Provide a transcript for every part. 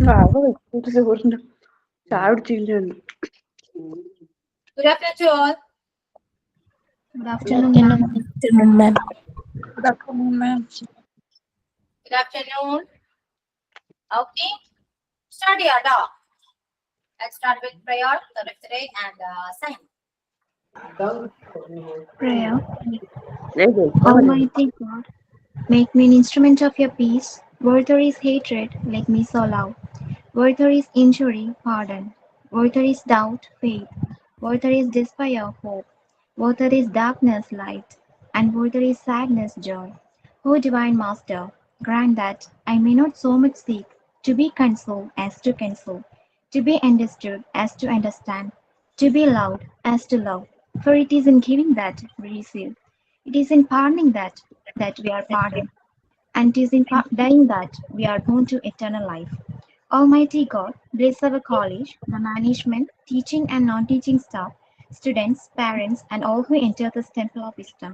ചോറിന്റെ ചായ കുടിച്ചില്ല. Good afternoon to all. Good afternoon, ma'am. Good afternoon, ma'am. Good afternoon. Okay. Start your talk. Let's start with prayer, the victory, and sign. Prayer. Almighty God, make me an instrument of your peace. Where there is hatred, make me so love. Where there is injury, pardon. Where there is doubt, faith. Where there is despair, hope. Where there is darkness, light. And where there is sadness, joy. O Divine Master, grant that I may not so much seek to be consoled as to console, to be understood as to understand, to be loved as to love. For it is in giving that we receive. It is in pardoning that we are pardoned. And it is in dying that we are born to eternal life. Almighty God, bless our college, the management, teaching and non-teaching staff, students, parents, and all who enter this temple of wisdom.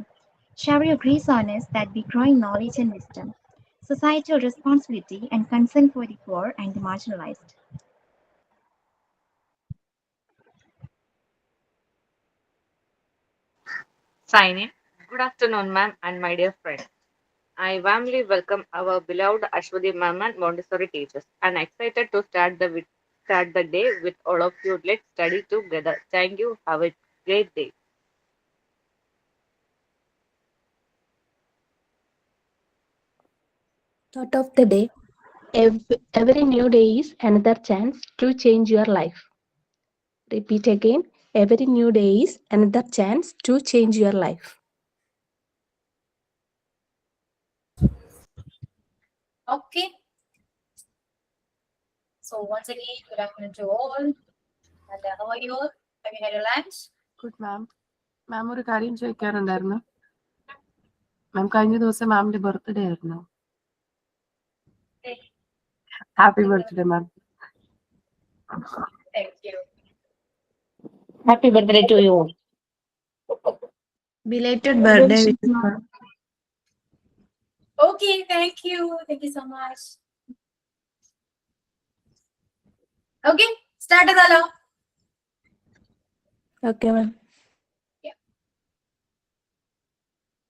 Shower your grace on us that we grow in knowledge and wisdom, societal responsibility, and concern for the poor and the marginalized. Sign in. Good afternoon, ma'am, and my dear friends. I warmly welcome our beloved Ashwati ma'am and Montessori teachers. I'm excited to start the day with all of you. Let's study together. Thank you. Have a great day. Thought of the day. Every new day is another chance to change your life. Repeat again. Every new day is another chance to change your life. Okay. So once again, good afternoon to all. And how are you all? Have you had your lunch? Good ma'am. Ma'am ഒരു കാര്യം ചോദിക്കാറുണ്ടായിരുന്നു. Ma'am കഴിഞ്ഞ ദിവസം മാമിന്റെ birthday ആയിരുന്നു. Happy birthday ma'am. Thank you. Happy birthday to you. Belated birthday. Okay, thank you. Thank you so much. Okay, start ചെയ്താലോ? Okay, ma'am.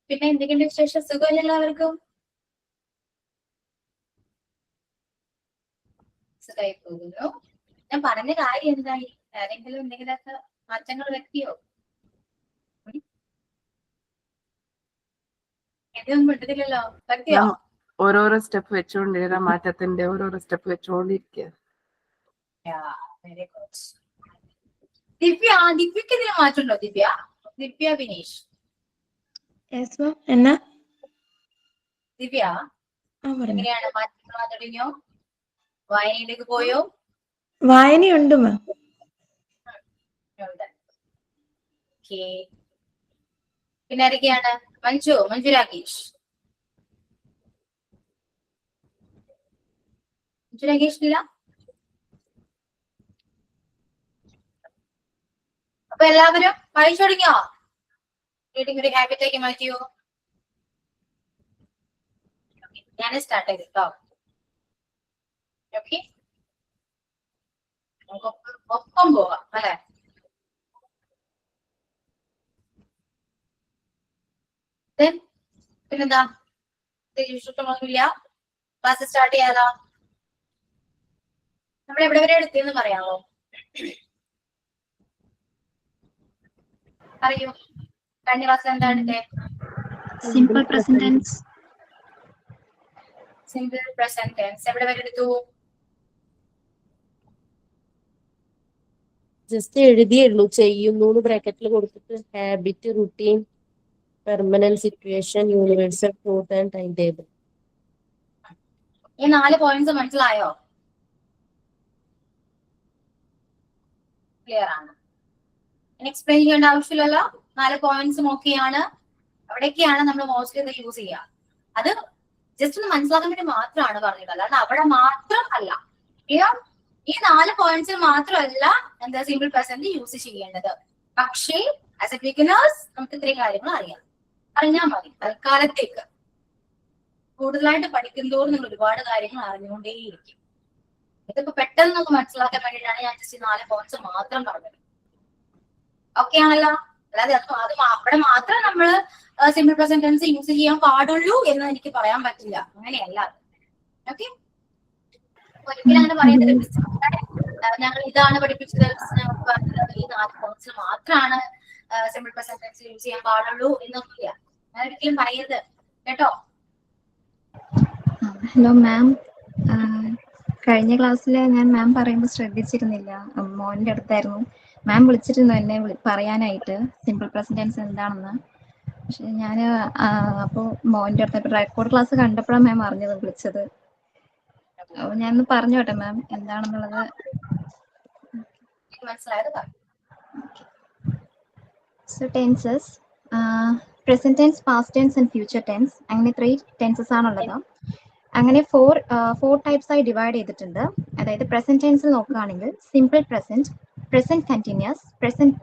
പിന്നെ എന്തൊക്കെയുണ്ട് വിശേഷം? സുഖമല്ലേ എല്ലാവർക്കും? സുഖമായി പോകുന്നു. ഞാൻ പറഞ്ഞ കാര്യം എന്തായി? ആരെങ്കിലും എന്തെങ്കിലുമൊക്കെ മാറ്റങ്ങൾ വരുത്തിയോ? എന്തൊന്നും വിട്ടതില്ലല്ലോ. വരുത്തിയോ? ഓരോരോ സ്റ്റെപ്പ് വെച്ചുകൊണ്ടിരുന്ന മാറ്റത്തിന്റെ ഓരോരോ സ്റ്റെപ്പ് വെച്ചുകൊണ്ടിരിക്കുക. Very good. ദിവ്യക്ക് ഇതിന് മാറ്റമുണ്ടോ? ദിവ്യ വിനീഷ്. എന്നാ ദിവ്യ എങ്ങനെയാണ് മാറ്റം തുടങ്ങിയോ? വായനയിലേക്ക് പോയോ? വായനയുണ്ട് മാം. പിന്നെ ആരൊക്കെയാണ്? മഞ്ജു രാകേഷ്. മഞ്ജു രാകേഷ് ഇല്ല. അപ്പൊ എല്ലാവരും വായിച്ചു തുടങ്ങിയോ? റീഡിംഗ് ഒരു ഹാബിറ്റാക്കി മാറ്റിയോ? ഞാൻ സ്റ്റാർട്ട് ചെയ്തു കേട്ടോ. ഓക്കെ, ഒപ്പം പോവാം അല്ലെ? പിന്നെന്താ, ഇഷ്ടമൊന്നുമില്ല. ക്ലാസ് സ്റ്റാർട്ട് ചെയ്യാലോ? നമ്മൾ എവിടെ വരെ എടുത്തിന്ന് പറയാമോ? അറിയോ? കഴിഞ്ഞ ക്ലാസ്സിൽ എന്താ എടുത്തേ? Simple present tense. Simple present tense എവിടെ വരെ എടുത്തു? ജസ്റ്റ് എഴുതിയുള്ളൂ. ചെയ്യുന്നു ബ്രാക്കറ്റിൽ കൊടുത്തിട്ട് habit, routine, permanent situation, universal truth and time table. ഈ 4 പോയിന്റ്സ് മനസ്സിലായോ? ക്ലിയർ ആണ്? എക്സ്പ്ലെയിൻ ചെയ്യേണ്ട ആവശ്യമില്ലല്ലോ. 4 പോയിന്റ്സ് നോക്കിയാണ് അവിടേക്കാണ് നമ്മൾ മോസ്റ്റ്ലി ഇത് യൂസ് ചെയ്യുക. അത് ജസ്റ്റ് ഒന്ന് മനസ്സിലാക്കാൻ വേണ്ടി മാത്രമാണ് പറഞ്ഞത്, അല്ലാണ്ട് അവിടെ മാത്രം അല്ല. ഈ 4 പോയിന്റ്സിൽ മാത്രമല്ല എന്താ സിമ്പിൾ പ്രസന്റ് യൂസ് ചെയ്യേണ്ടത്. പക്ഷേ ആസ് എ ബിഗിനേഴ്സ് നമുക്ക് ഇത്രയും കാര്യങ്ങൾ അറിഞ്ഞാൽ മതി. തൽക്കാലത്തേക്ക് കൂടുതലായിട്ട് പഠിക്കുന്തോറും നിങ്ങൾ ഒരുപാട് കാര്യങ്ങൾ അറിഞ്ഞുകൊണ്ടേയിരിക്കും. ഇതിപ്പോ പെട്ടെന്ന് നമുക്ക് മനസ്സിലാക്കാൻ വേണ്ടിയിട്ടാണ് ഞാൻ ജസ്റ്റ് 4 പോയിന്റ്സ് മാത്രം പറഞ്ഞത്. ഓക്കെ ആണല്ലോ? അല്ലാതെ അത് അവിടെ മാത്രം നമ്മൾ സിമ്പിൾ പ്രസന്റ് ടെൻസ് യൂസ് ചെയ്യാൻ പാടുള്ളൂ എന്ന് എനിക്ക് പറയാൻ പറ്റില്ല. അങ്ങനെയല്ല. ഓക്കെ, ഒരിക്കലും അങ്ങനെ പറയുന്നത് ഞങ്ങൾ ഇതാണ് പഠിപ്പിച്ചത് ഞങ്ങൾക്ക് പറഞ്ഞത് ഈ 4 പോയിന്റ്സിൽ മാത്രമാണ് സിമ്പിൾ പ്രസന്റ് ടെൻസ് യൂസ് ചെയ്യാൻ പാടുള്ളൂ എന്നൊന്നുമില്ല. അങ്ങനെ ഒരിക്കലും പറയരുത് കേട്ടോ. ഹലോ മാം, കഴിഞ്ഞ ക്ലാസ്സിൽ ഞാൻ മാം പറയുമ്പോൾ ശ്രദ്ധിച്ചിരുന്നില്ല. മോൻ്റെ അടുത്തായിരുന്നു. മാം വിളിച്ചിരുന്നു എന്നെ പറയാനായിട്ട് സിമ്പിൾ പ്രസന്റ് ടെൻസ് എന്താണെന്ന്. പക്ഷെ ഞാൻ അപ്പോൾ മോൻ്റെ അടുത്ത് റെക്കോർഡ് ക്ലാസ് കണ്ടപ്പോഴാണ് മാം അറിഞ്ഞത് വിളിച്ചത്. അപ്പോൾ ഞാനൊന്ന് പറഞ്ഞോട്ടെ മാം എന്താണെന്നുള്ളത്. മനസ്സിലായത്. So tenses, present tense, past tense and future tense. അങ്ങനെ 3 tenses ആണുള്ളത്. അങ്ങനെ 4 ടൈപ്സ് ആയി ഡിവൈഡ് ചെയ്തിട്ടുണ്ട്. അതായത് പ്രസന്റ് ടെൻസിൽ നോക്കുകയാണെങ്കിൽ simple present, present continuous, present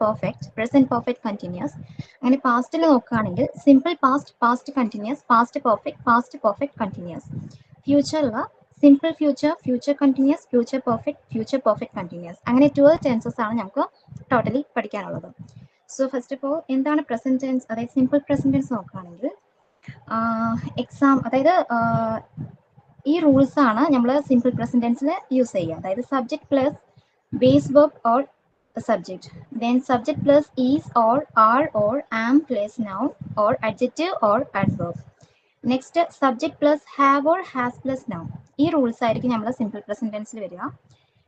perfect continuous. അങ്ങനെ പാസ്റ്റിൽ നോക്കുകയാണെങ്കിൽ simple past, past continuous, past perfect continuous. ഫ്യൂച്ചറിൽ simple future, future continuous, future perfect continuous. അങ്ങനെ 12 ടെൻസസ് ആണ് നമുക്ക് ടോട്ടലി പഠിക്കാനുള്ളത്. സോ ഫസ്റ്റ് ഓഫ് ഓൾ എന്താണ് പ്രസന്റ് ടെൻസ്? അതായത് സിമ്പിൾ പ്രസന്റ് ടെൻസ് നോക്കുകയാണെങ്കിൽ അതായത് ഈ റൂൾസ് ആണ് നമ്മൾ സിമ്പിൾ പ്രസന്റ് ടെൻസിൽ യൂസ് ചെയ്യുക. അതായത് subject plus base verb or subject, then subject plus is or are or am plus noun or adjective or adverb. Next subject plus have or has plus noun. ഈ rules ആയിരിക്കും നമ്മൾ simple present ടെൻസിൽ വരിക.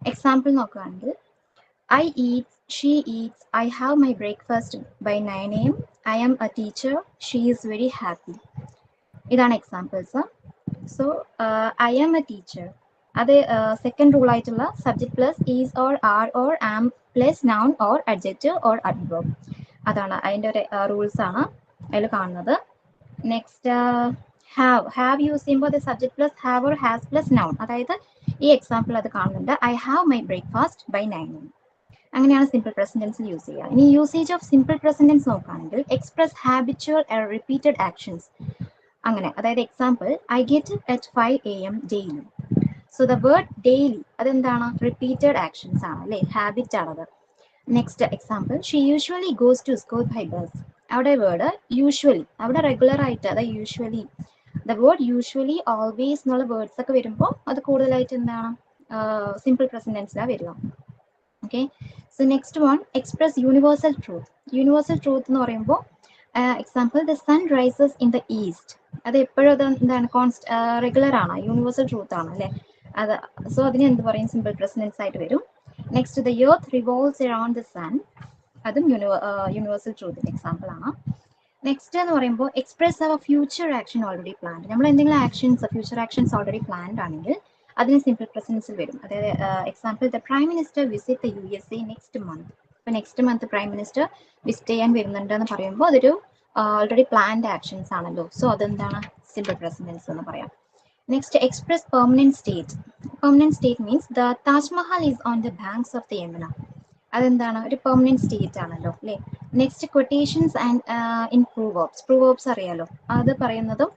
Example നോക്കുകയാണെങ്കിൽ I eat, she eats, I have my breakfast by 9 AM, I am a teacher, she is very happy. ഇതാണ് examples. So I am a teacher, അത് second rule ആയിട്ടുള്ള subject plus is or are or am plus noun or adjective or adverb. അതാണ് അതിൻ്റെ ഒരു rules ആണ് അതിൽ കാണുന്നത്. Next have use ചെയ്യുമ്പോൾ അത് subject plus have or has plus noun. അതായത് ഈ എക്സാമ്പിൾ അത് കാണുന്നുണ്ട്, I have my breakfast by 9 AM. അങ്ങനെയാണ് സിമ്പിൾ പ്രസന്റ് ടെൻസിൽ യൂസ് ചെയ്യുക. ഇനി usage of simple present tense നോക്കുകയാണെങ്കിൽ എക്സ്പ്രസ് ഹാബിച്വൽ റിപ്പീറ്റഡ് ആക്ഷൻസ്. അങ്ങനെ അതായത് example I get up at 5 AM daily. So the word daily അതെന്താണ്? റിപ്പീറ്റഡ് ആക്ഷൻസ് ആണ് അല്ലേ, ഹാബിറ്റ് ആണത്. Next example she usually goes to school by bus. അവിടെ word usually, അവിടെ regular ആയിട്ട് അതായത് usually, the word usually, always എന്നുള്ള words ഒക്കെ വരുമ്പോൾ അത് കൂടുതലായിട്ട് എന്താണ് സിമ്പിൾ പ്രസന്റ് ടെൻസിലാണ് വരിക. Okay, so next one express universal truth. Universal truth എന്ന് പറയുമ്പോൾ example the sun rises in the east. അത് എപ്പോഴും അത് എന്താണ് റെഗുലർ ആണ്, യൂണിവേഴ്സൽ ട്രൂത്ത് ആണ് അല്ലേ അത്. സോ അതിന് എന്ത് പറയും? സിമ്പിൾ പ്രസന്റ് ടെൻസ് ആയിട്ട് വരും. Next the earth revolves around the sun, അതും യൂണിവേഴ്സൽ ട്രൂത്തിന്റെ എക്സാമ്പിൾ ആണ്. നെക്സ്റ്റ് എന്ന് പറയുമ്പോൾ express our future action already planned. നമ്മൾ എന്തെങ്കിലും actions future actions already planned ആണെങ്കിൽ അതിന് സിമ്പിൾ പ്രസൻസിൽ വരും. അതായത് example the prime minister visit the USA next month. ഇപ്പൊ next month prime minister visit ചെയ്യാൻ വരുന്നുണ്ട് എന്ന് പറയുമ്പോൾ അതൊരു ഓൾറെഡി പ്ലാൻഡ് ആക്ഷൻസ് ആണല്ലോ. സോ അതെന്താണ്? സിമ്പിൾ പ്രസൻസ് എന്ന് പറയാം. Next express permanent state. Permanent state means the Taj Mahal is on the banks of the Yamuna. അതെന്താണ്? ഒരു പെർമനന്റ് സ്റ്റേറ്റ് ആണല്ലോ അല്ലേ. നെക്സ്റ്റ് ക്വട്ടേഷൻസ് ആൻഡ് ഇൻ പ്രൂവേർബ്സ് അറിയാലോ, അത് പറയുന്നതും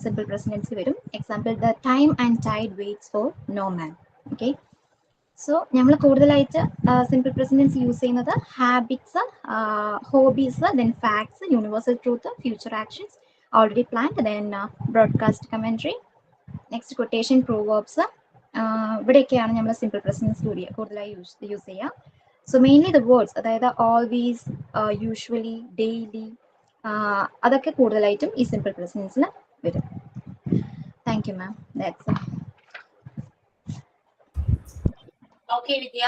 സിമ്പിൾ പ്രസന്റ് വരും. Example the time and Tide weights for no man. Okay, so നമ്മൾ കൂടുതലായിട്ട് സിമ്പിൾ പ്രസന്റ് യൂസ് ചെയ്യുന്നത് habits, hobbies, then facts, universal truth, future actions already planned, then broadcast commentary, next quotation, പ്രൂവേർബ്സ്. ഇവിടെയൊക്കെയാണ് നമ്മൾ simple present കൂടുതലായി use ചെയ്യുക. So mainly the words, അതായത് always, usually, daily, അതൊക്കെ കൂടുതലായിട്ടും ഈ സിമ്പിൾ പ്രസൻസിൽ വരും. Thank you ma'am. That's it. Okay Vidya.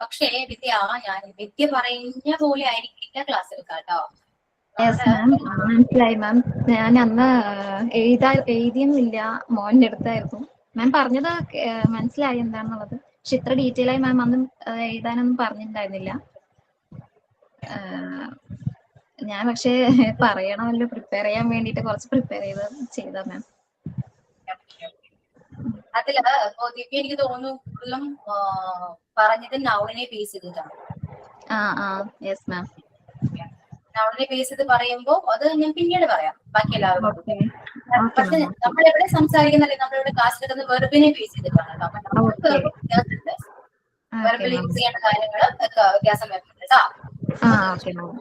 പക്ഷേ വിദ്യ, ഞാൻ വിദ്യ പറയുന്ന പോലെ ആയിരിക്കില്ല ക്ലാസ് എടുക്കാം കേട്ടോ. മനസ്സിലായി മാം. ഞാൻ അന്ന് എഴുതിയൊന്നുമില്ല, മോന്റെ അടുത്തായിരുന്നു. മാം പറഞ്ഞത് മനസ്സിലായി എന്താണെന്നുള്ളത്. പക്ഷെ ഇത്ര ഡീറ്റെയിൽ ആയി മാം അന്ന് എഴുതാനൊന്നും പറഞ്ഞിട്ടുണ്ടായിരുന്നില്ല. ഞാൻ പക്ഷേ പറയണമല്ലോ, പ്രിപ്പയർ ചെയ്യാൻ വേണ്ടിട്ട് കുറച്ച് പ്രിപ്പയർ ചെയ്ത മാം. അതില് ദിവ്യ എനിക്ക് തോന്നുന്നു കൂടുതലും പറഞ്ഞത് നൗണിനെ ബേസ് ചെയ്തിട്ടാണ്. Yes ma'am. നൗണിനെ ബേസ് ചെയ്ത് പറയുമ്പോൾ അത് ഞാൻ പിന്നീട് പറയാം ബാക്കി എല്ലാവരും. Okay. പക്ഷെ നമ്മൾ എവിടെ സംസാരിക്കുന്നില്ലേ, നമ്മളിവിടെ ക്ലാസ് എടുക്കുന്ന വെർബിനെ ബേസ് ചെയ്തിട്ടാണ് കേട്ടോ. അപ്പൊ നമുക്ക് Okay. വെർബ് വ്യത്യാസമുണ്ട്, Okay, വെർബിൽ ma'am. യൂസ് ചെയ്യേണ്ട കാര്യങ്ങൾ വ്യത്യാസം വരുന്നുണ്ട് കേട്ടോ. Okay, ma'am.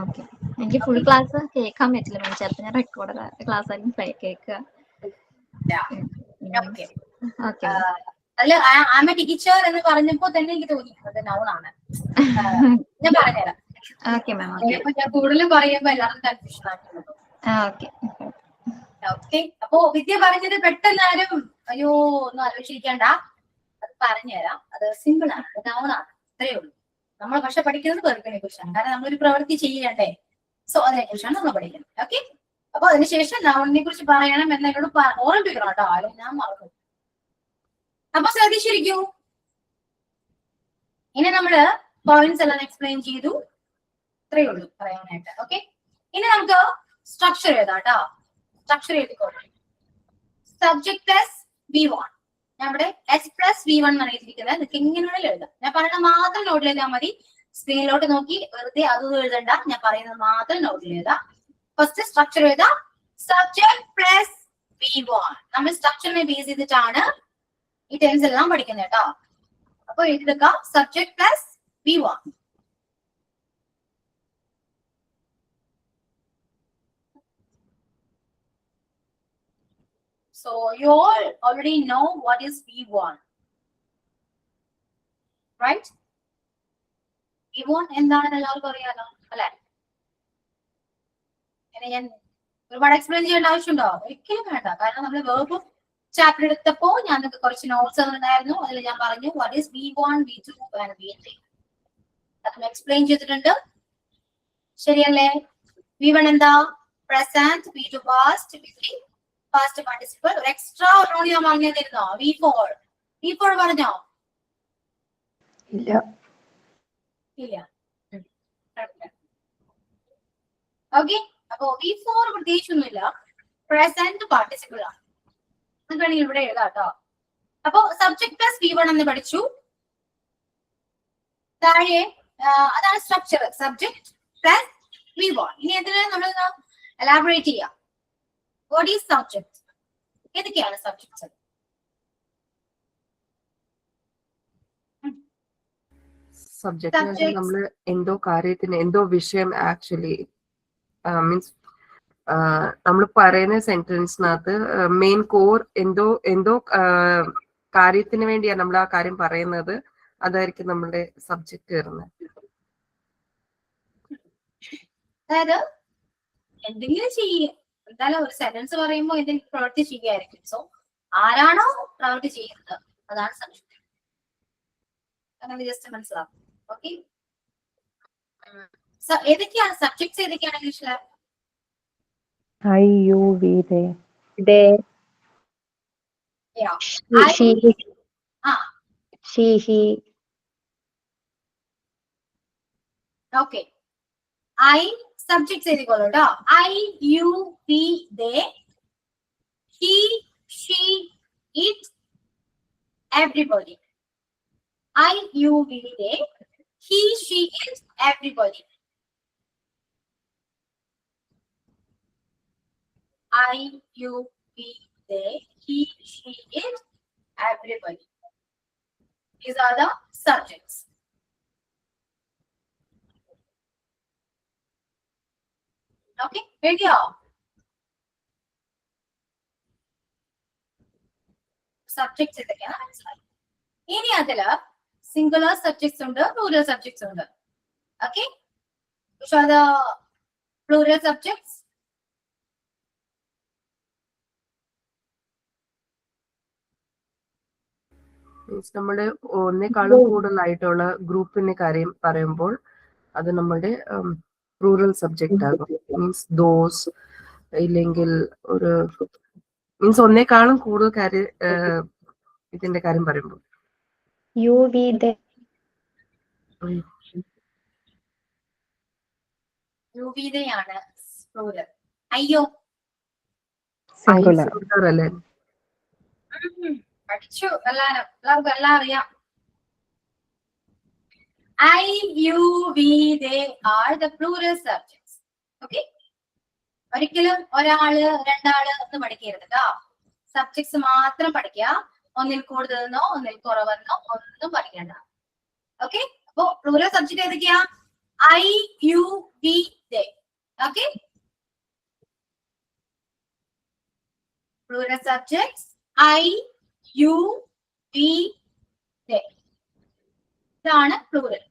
Okay. എനിക്ക് ഫുൾ ക്ലാസ് കേൾക്കാൻ പറ്റില്ല മാം. ചിലപ്പോൾ ഞാൻ റെക്കോർഡ് ക്ലാസ് ആയിരിക്കും കേൾക്കുക. ഓക്കെ. ഓക്കെ. അതില് ആം എ ടീച്ചർ എന്ന് പറഞ്ഞപ്പോ തന്നെ എനിക്ക് തോന്നി അത് നൗണാണ്. ഞാൻ പറഞ്ഞുതരാം. Okay ma'am. ഇപ്പൊ ഞാൻ കൂടുതലും പറയുമ്പോ എല്ലാവർക്കും കൺഫ്യൂഷൻ ആക്കുന്നത്. ഓക്കെ. ഓക്കെ. അപ്പോ വിദ്യ പറഞ്ഞത് പെട്ടെന്ന് ആരും അയ്യോ ഒന്നും ആലോചിച്ചിരിക്കണ്ട, അത് പറഞ്ഞുതരാം. അത് സിമ്പിൾ ആണ്, അത് നൗണാണ്, അത്രയേ ഉള്ളൂ. നമ്മൾ പക്ഷെ പഠിക്കുന്നത് വെർബിനെ കുറിച്ചാണ്, കാരണം നമ്മളൊരു പ്രവൃത്തി ചെയ്യണ്ടേ. സോ അതിനെ കുറിച്ചാണ് നമ്മൾ പഠിക്കുന്നത്. ഓക്കെ. അപ്പൊ അതിനുശേഷം നൗണിനെ കുറിച്ച് പറയണം എന്ന് എന്നോട് ഓർമ്മിപ്പിക്കണം കേട്ടോ, ആരും ഞാൻ മറക്കും. അപ്പൊ ശ്രദ്ധിച്ചിരിക്കൂ. ഇനി നമ്മള് പോയിന്റ്സ് എല്ലാം എക്സ്പ്ലെയിൻ ചെയ്തു, ഇത്രയേ ഉള്ളൂ പറയാനായിട്ട്. ഓക്കെ. ഇനി നമുക്ക് സ്ട്രക്ചർ എഴുതാം കേട്ടോ. സ്ട്രക്ചർ എഴുതിക്കോട്ടെ. Subject plus V1. നമ്മുടെ S+V1 എന്ന് എഴുതിയിരിക്കുന്നത് നിങ്ങൾക്ക് ഇങ്ങനെയുള്ള എഴുതാം. ഞാൻ പറയുന്നത് മാത്രം നോട്ടിൽ എഴുതാൻ മതി. സ്ക്രീനിലോട്ട് നോക്കി വെറുതെ അതും എഴുതണ്ട, ഞാൻ പറയുന്നത് മാത്രം നോട്ടിൽ എഴുതാം. ഫസ്റ്റ് സ്ട്രക്ചർ എഴുതാം. Subject plus V1. നമ്മൾ സ്ട്രക്ചറിനെ ബേസ് ചെയ്തിട്ടാണ് ഈ ടെൻസ് എല്ലാം പഠിക്കുന്നത് കേട്ടോ. അപ്പൊ എഴുതിയെടുക്കാം subject plus V1. So you all already know what is V1, right? V1 എന്താണെന്ന് എല്ലാവർക്കും അറിയാലോ അല്ലെ? ഞാൻ ഒരുപാട് എക്സ്പ്ലെയിൻ ചെയ്യേണ്ട ആവശ്യമുണ്ടോ? ഒരിക്കലും വേണ്ട. കാരണം നമ്മൾ വേർബ് ചാപ്റ്റർ എടുത്തപ്പോ ഞാൻ നിങ്ങൾക്ക് കുറച്ച് നോട്ട്സ് തന്നിട്ടുണ്ടായിരുന്നു. അതിൽ ഞാൻ പറഞ്ഞു what is V1, V2 and V3. അത് എക്സ്പ്ലെയിൻ ചെയ്തിട്ടുണ്ട്. ശരിയല്ലേ? V1 എന്താ? Present, V2 past, V3 past participle. ഒരു എക്സ്ട്രാ ഒരെണ്ണം ഞാൻ പറഞ്ഞു തരുന്നോ? V4 പറഞ്ഞോ? ഇല്ല. ഓക്കെ. അപ്പൊ V4 പ്രത്യേകിച്ചൊന്നുമില്ല, പ്രസന്റ് പാർട്ടിസിപ്പിൾ ആണ്. വേണമെങ്കിൽ ഇവിടെ എഴുതാം കേട്ടോ. അപ്പൊ സബ്ജക്ട് പ്ലസ് V1 എന്ന് പഠിച്ചു. താഴെ അതാണ് സ്ട്രക്ചർ, സബ്ജക്ട് പ്ലസ് V1. ഇനി അതിനെ നമ്മൾ എലാബറേറ്റ് ചെയ്യാം. What is subject? ഏതൊക്കെയാണ് സബ്ജക്ട്സ്? സബ്ജക്ട് നമ്മള് എന്തോ കാര്യത്തിന് എന്തോ വിഷയം ആക്ച്വലി മീൻസ് നമ്മൾ പറയുന്ന സെന്റൻസിനകത്ത് മെയിൻ കോർ എന്തോ കാര്യത്തിന് വേണ്ടിയാണ് നമ്മൾ ആ കാര്യം പറയുന്നത്. അതായിരിക്കും നമ്മളുടെ സബ്ജക്ട് വരുന്നത്. അതായത് എന്തെങ്കിലും ചെയ്യുക, എന്തായാലും ഒരു സെന്റൻസ് പറയുമ്പോൾ എന്തെങ്കിലും പ്രവൃത്തി ചെയ്യുകയായിരിക്കും. സോ ആരാണോ പ്രവൃത്തി ചെയ്യുന്നത് അതാണ് സബ്ജക്ട്. അങ്ങനെ ജസ്റ്റ് മനസ്സിലാവും. ഓക്കെ. ഏതൊക്കെയാണ് സബ്ജക്ട്സ്? ഏതൊക്കെയാണ് ഇംഗ്ലീഷില്? I, you, we, they. Yeah. She, he. Okay. I subjects എഴുതിക്കോളൂ കേട്ടോ. I, you, we, they, he, she, it, everybody. I, you, we, they, he, she, it, everybody. I, you, we, they, he, she, it, everybody. These are the subjects. Okay, ready? Subjects ഇതൊക്കെയാണ് മനസ്സിലായി. ഇനി അതില് singular subjects ഉണ്ട്, plural subjects ഉണ്ട്. Okay, which are the plural subjects? നമ്മുടെ ഒന്നേക്കാളും കൂടുതലായിട്ടുള്ള ഗ്രൂപ്പിന്റെ കാര്യം പറയുമ്പോൾ അത് നമ്മുടെ പ്ലൂറൽ സബ്ജക്റ്റ് ആകും. മീൻസ് ദോസ്, ഇല്ലെങ്കിൽ ഒരു മീൻസ് ഒന്നേക്കാളും കൂടുതൽ കാര്യം ഇതിന്റെ കാര്യം പറയുമ്പോൾ You, we, they. You, we, they ആണ് പ്ലൂറൽ. അയ്യോ Singular. അല്ലേ? പഠിച്ചു എല്ലാവർക്കും എല്ലാം അറിയാം. I, you, we, they are the plural subjects. Okay, ഒരിക്കലും ഒരാള് രണ്ടാള് ഒന്നും പഠിക്കരുത് കേട്ടോ. സബ്ജക്ട്സ് മാത്രം പഠിക്കുക. ഒന്നിൽ കൂടുതലെന്നോ ഒന്നിൽ കുറവെന്നോ ഒന്നും പഠിക്കണ്ട. ഓക്കെ, അപ്പൊ പ്ലൂറൽ സബ്ജക്ട് ഏതൊക്കെയാ? I, you, we, they. Okay, plural subjects I, you, we, they. ഇതാണ് പ്ലൂറൽ.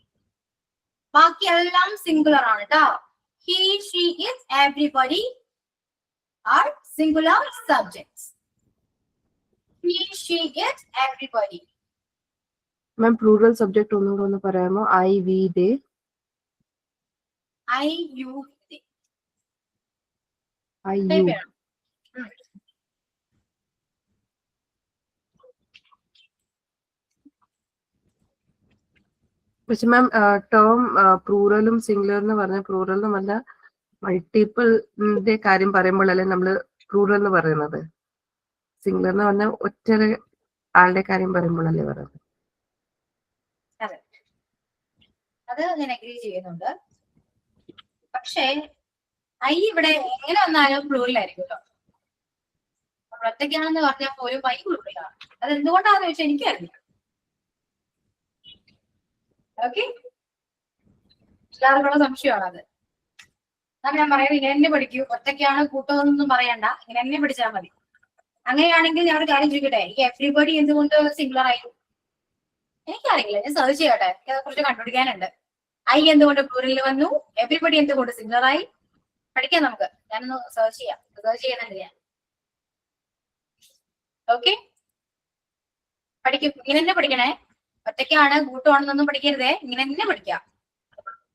ബാക്കി എല്ലാം സിംഗുലർ ആണ് കേട്ടോ. He, she, it, everybody are singular subjects. He, she, it, everybody. Ma'am plural subject ഒന്നുകൂടെ ഒന്ന് പറയാമോ? I, we, they. I, you, they. I, you. പക്ഷെ ma'am term പ്ലൂറലും singular എന്ന് പറഞ്ഞ പ്ലൂറൽ എന്നല്ല, മൾട്ടിപ്പിളിന്റെ കാര്യം പറയുമ്പോഴല്ലേ നമ്മള് പ്ലൂറൽ എന്ന് പറയുന്നത്. സിംഗുലർ എന്ന് പറഞ്ഞാൽ ഒറ്റ ആളുടെ കാര്യം പറയുമ്പോഴല്ലേ പറയുന്നത്. അത് ഞാൻ അഗ്രി ചെയ്യുന്നുണ്ട്. പക്ഷേ ഐ ഇവിടെ എങ്ങനെ വന്നാലും പ്ലൂറലായിരിക്കും കേട്ടോ. ഒറ്റയ്ക്കാണെന്ന് പറഞ്ഞാൽ പോലും ഐ പ്ലൂറലാണ്. അത് എന്തുകൊണ്ടാണെന്ന് ചോദിച്ചാൽ എനിക്കറിയില്ല. ഓക്കെ, എല്ലാവർക്കുള്ള സംശയമാണ് അത്. അതാണ് ഞാൻ പറയുന്നത്, ഇങ്ങനെ തന്നെ പഠിക്കൂ. ഒറ്റയ്ക്കാണ് കൂട്ടമെന്നൊന്നും പറയണ്ട, ഇങ്ങനെ തന്നെ പഠിച്ചാൽ മതി. അങ്ങനെയാണെങ്കിൽ ഞാൻ ഒരു കാര്യം ചോദിക്കട്ടെ, ഈ എവരിബഡി എന്തുകൊണ്ട് സിംഗുലർ ആയി? എനിക്കറിയില്ല, ഞാൻ സെർച്ച് ചെയ്യട്ടെ, അതിനെ കുറിച്ച് കണ്ടുപിടിക്കാനുണ്ട്. ഐ എന്തുകൊണ്ട് പ്ലൂറലിൽ വന്നു, എവരിബഡി എന്തുകൊണ്ട് സിംഗുലർ ആയി, പഠിക്കാം നമുക്ക്. ഞാനൊന്ന് സെർച്ച് ചെയ്യാം, സെർച്ച് ചെയ്യുന്നുണ്ട് ഞാൻ. ഓക്കെ, പഠിക്കും. ഇങ്ങനെ തന്നെ പഠിക്കണേ. ഒറ്റയ്ക്കാണ് കൂട്ടമാണെന്നൊന്നും പഠിക്കരുതേ, ഇങ്ങനെ തന്നെ പഠിക്കാം.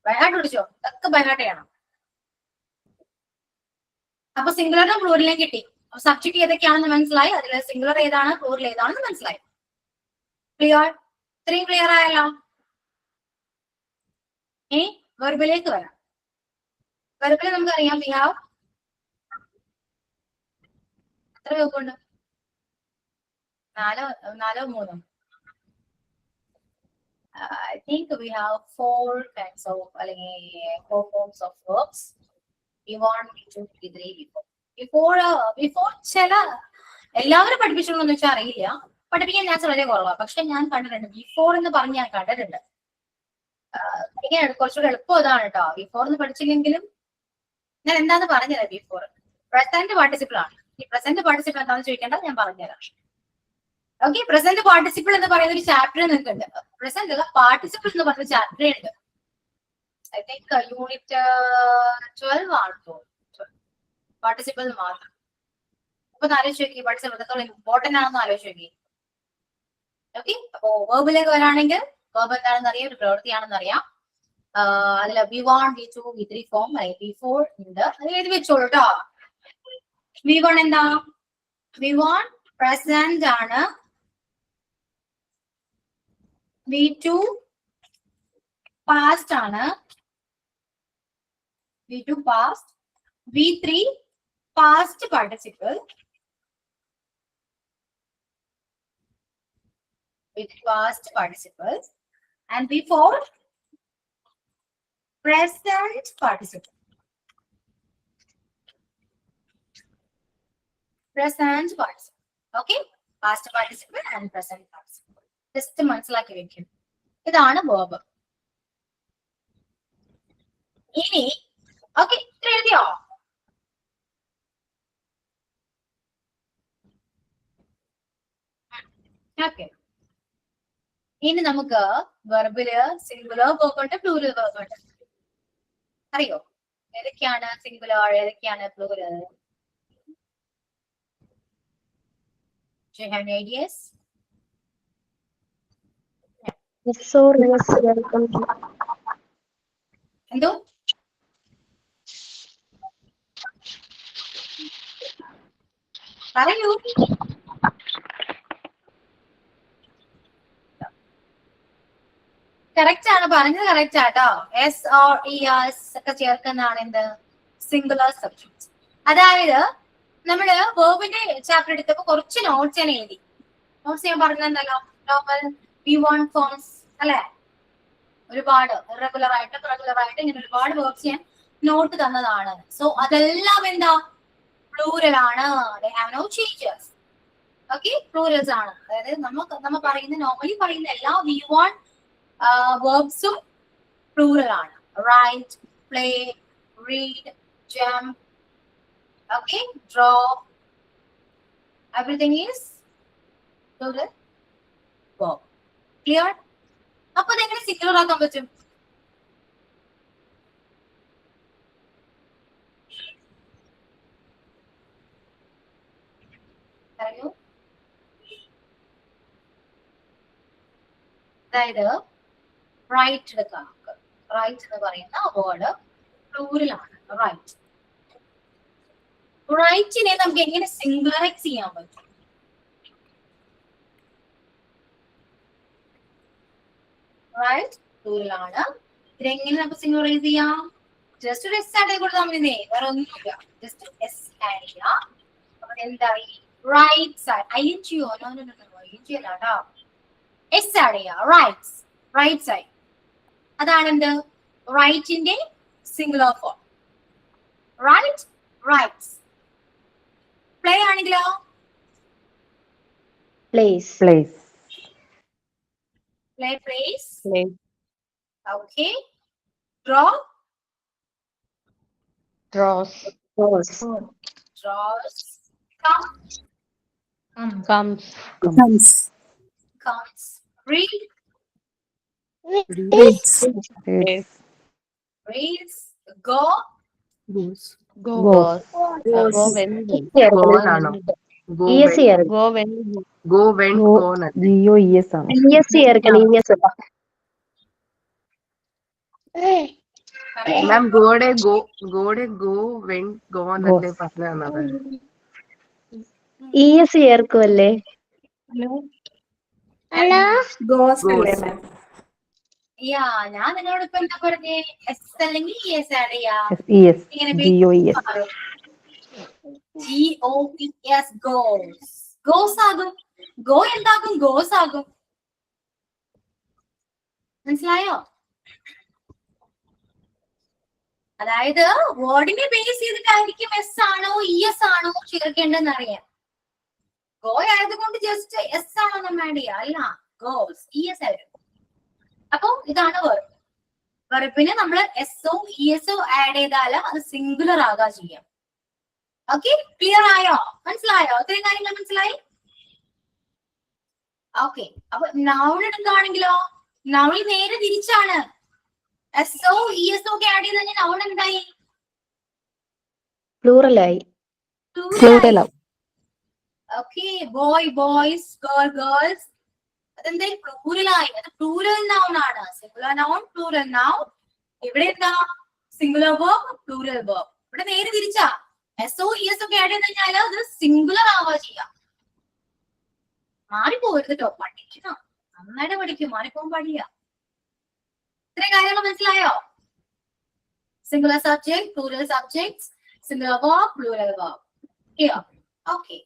ബൈഹാർട്ട് പഠിച്ചോ, ഇതൊക്കെ ബൈഹാർട്ട് ചെയ്യണം. അപ്പൊ സിംഗുലറും പ്ലൂറലിനും കിട്ടി. സബ്ജക്ട് ഏതൊക്കെയാണെന്ന് മനസ്സിലായി, അതിൽ സിംഗുലർ ഏതാണ് പ്ലൂറൽ ഏതാണെന്ന് മനസ്സിലായി. ക്ലിയർ? ഇത്രയും ക്ലിയർ ആയല്ലോ. ഇനി വെർബിലേക്ക് വരാം. വെർബിൽ നമുക്കറിയാം വി ഹാവ് എത്ര വെർബുണ്ട്? നാലോ മൂന്നോ? I think we have 4 kinds of four forms of verbs. V1, V2, V3, V4. Before ചില എല്ലാവരും പഠിപ്പിച്ചിട്ടുണ്ടോന്ന് വെച്ചാൽ അറിയില്ല. പഠിപ്പിക്കാൻ ഞാൻ വളരെ കുറവാണ്. പക്ഷെ ഞാൻ കണ്ടിട്ടുണ്ട്. V4 എന്ന് പറഞ്ഞ് ഞാൻ കണ്ടിട്ടുണ്ട്. പഠിക്കാൻ കുറച്ചുകൂടെ എളുപ്പം ഇതാണ് കേട്ടോ. V4 എന്ന് പഠിച്ചില്ലെങ്കിലും ഞാൻ എന്താന്ന് പറഞ്ഞുതരാം. V4 പ്രസന്റ് പാർട്ടിസിപ്പിൾ ആണ്. ഈ പ്രസന്റ് പാർട്ടിസിപ്പിൾ എന്താണെന്ന് ചോദിക്കേണ്ടത് ഞാൻ പറഞ്ഞുതരാം. ഓക്കെ, പ്രസന്റ് പാർട്ടിസിപ്പിൾ എന്ന് പറയുന്ന ഒരു ചാപ്റ്റർ നിൽക്കുന്നുണ്ട്. പ്രസന്റ് അല്ല, പാർട്ടിസിപ്പിൾ എന്ന് പറയുന്ന ചാപ്റ്റർ ഉണ്ട്. ഐ തിങ്ക് യൂണിറ്റ് 12 ആണ് തോന്നുന്നു. പാർട്ടിസിപ്പിൾ മാത്രം. അപ്പൊ ആലോചിച്ച് നോക്കി, പാർട്ടിസിപ്പിൾ എത്രത്തോളം ഇമ്പോർട്ടന്റ് ആണെന്ന് ആലോചിച്ച് നോക്കി. ഓക്കെ, അപ്പോ വേർബിലേക്ക് വരാണെങ്കിൽ വേർബ് എന്താണെന്ന് അറിയാം, ഒരു പ്രവൃത്തിയാണെന്ന് അറിയാം. അതിൽ V1, V2, V3 ഫോം അല്ലെങ്കിൽ V4 ഉണ്ട്. അത് എഴുതി വെച്ചോളൂ കേട്ടോ. V1 എന്താ? V1 പ്രസന്റ് ആണ്. V2 പാസ്റ്റ് ആണ്. V2 past. V3 past participle. With past participles. And V4 present participle. Present participle. Okay, past participle and present participle. Just മനസ്സിലാക്കി വെക്കും. ഇതാണ് verb. ഇനി ഓക്കെ, ഇത്ര എഴുതിയോ? ഓക്കെ, ഇനി നമുക്ക് വെർബില് സിംഗുലർ വേർബ് ഉണ്ട്, പ്ലൂറൽ വേർബ് ഉണ്ട്. അറിയോ ഏതൊക്കെയാണ് സിംഗുലർ, ഏതൊക്കെയാണ് plural? Do you have any ideas? Yes, sir. Yes, welcome. എന്തോ? പറയൂ. കറക്റ്റ് ആണ്, പറഞ്ഞത് കറക്റ്റ് ആട്ടോ. എസ് ഓർ ഇ എസ് ഒക്കെ ചേർക്കുന്നതാണ് എന്ത്? Singular subject. അതായത് നമ്മള് വേർബിന്റെ ചാപ്റ്റർ എടുത്തപ്പോ കുറച്ച് നോട്ട്സ് ഞാൻ എഴുതി. നോട്ട്സ് ഞാൻ പറഞ്ഞല്ലോ, നോർമൽ V1 ഫോംസ് അല്ലെ, ഒരുപാട് റെഗുലർ ആയിട്ട് ഇങ്ങനെ ഒരുപാട് വേർബ്സ് ഞാൻ നോട്ട് തന്നതാണ്. സോ അതെല്ലാം എന്താ പ്ലൂറൽ ആണ്. They have no changes. Okay, plurals ആണ്. അതായത് നമ്മൾ പറയുന്ന നോർമലി പറയുന്ന എല്ലാ V1 verbsഉം പ്ലൂറൽ ആണ്. Write, play, read, jump, okay, draw, everything is plural verb. Clear? അപ്പൊ അതെങ്ങനെ സിംഗുലർ ആക്കാൻ പറ്റും? പറയൂ. അതായത് റൈറ്റ് എടുക്കാം. നമുക്ക് റൈറ്റ് എന്ന് പറയുന്ന വേർഡ് പ്ലൂറൽ ആണ്. റൈറ്റ്, റൈറ്റിനെ നമുക്ക് എങ്ങനെ സിംഗുലറൈസ് ചെയ്യാൻ പറ്റും? റൈറ്റ് പ്ലൂറൽ ആണ്. ഇതെങ്ങനെ നമുക്ക് സിംഗുലറൈസ് ചെയ്യാം? ജസ്റ്റ് ഒരു എസ് ആഡ് കൊടുത്താൽ മതി, വേറെ ഒന്നുമില്ല. ജസ്റ്റ് എസ് ആഡ് ചെയ്യാം. അപ്പൊ എന്തായി? Right side. INGO ING അല്ലാട്ടോ, എസ് ആഡ് ചെയ്യാം. Writes, right side. അതാണ് എന്ത്? റൈറ്റിന്റെ singular form. Write, writes. Play ആണെങ്കിലോ? Place. Play, plays. Play. Okay. Draw, Draws. Draws. Draws. Come, Comes. comes. Read, Reads. Plays. reads. Go, Goes. Goes. Go when. Gone ആണോ? Go ES went. ചേർക്കണം. Go when. Go went, Go. gone അല്ലേ? GOES ആണ്. ES ചേർക്കണം. ES അല്ല. മാം ഗോഡെ go went gone Goes. അല്ലേ പറഞ്ഞു തന്നത്? ES ചേർക്കുമല്ലേ? Goes. ഞാൻ നിങ്ങളോട് ഇപ്പൊ എന്താ പറഞ്ഞേ? എസ് അല്ലെങ്കിൽ ES ആഡ് ചെയ്യാ. ES. ഇങ്ങനെ GOES. GOES, goes. ഗോസ് ആകും. ഗോ എന്താകും? ഗോസ് ആകും. മനസ്സിലായോ? അതായത് വേർഡിനെ ബേസ് ചെയ്തിട്ടായിരിക്കും എസ് ആണോ ES ആണോ ചേർക്കേണ്ടതെന്ന് അറിയാം. ഗോ ആയതുകൊണ്ട് ജസ്റ്റ് എസ് ആണോ നമ്മൾ ആഡ് ചെയ്യാം? അല്ല, ഗോസ്, ES ആയിരുന്നു. അപ്പൊ ഇതാണ് വെർബ്. വെർബിന് നമ്മൾ എസ്ഒ ESO ആഡ് ചെയ്താൽ അത് സിംഗുലർ ആകാൻ ചെയ്യാം. ഓക്കെ, ക്ലിയർ ആയോ? മനസ്സിലായോ? ഇത്രയും കാര്യങ്ങൾ മനസ്സിലായി? ഓക്കെ. അപ്പൊ നൗൺ എടുക്കുകയാണെങ്കിലോ, നൗൺ നേരെ തിരിച്ചാണ്. എസ്ഒ ESO ഒക്കെ ആഡ് ചെയ്ത് കഴിഞ്ഞാൽ നൗൺ എന്തായി? പ്ലൂറലായി. Plural ആവും. Okay, boy boys, girl girls. അതെന്തായി? പ്ലൂറലായി. അത് പ്ലൂറൽ നൗൺ ആണ്. Singular noun, plural noun. ഇവിടെ എന്താ? Singular verb, plural verb. ഇവിടെ നേരെ തിരിച്ചാ. എസ്ഒ ES ഒക്കെ ആഡ് ചെയ്ത് കഴിഞ്ഞാൽ അത് സിംഗുലർ ആവുക ചെയ്യാം. മാറിപ്പോകരുത് കേട്ടോ, പഠിക്കണം. നന്നായിട്ട് പഠിക്കും, മാറിപ്പോകാൻ പാടില്ല. ഇത്രയും കാര്യങ്ങൾ മനസ്സിലായോ? Singular subject, plural subjects, singular verb, plural verb. Clear? Okay.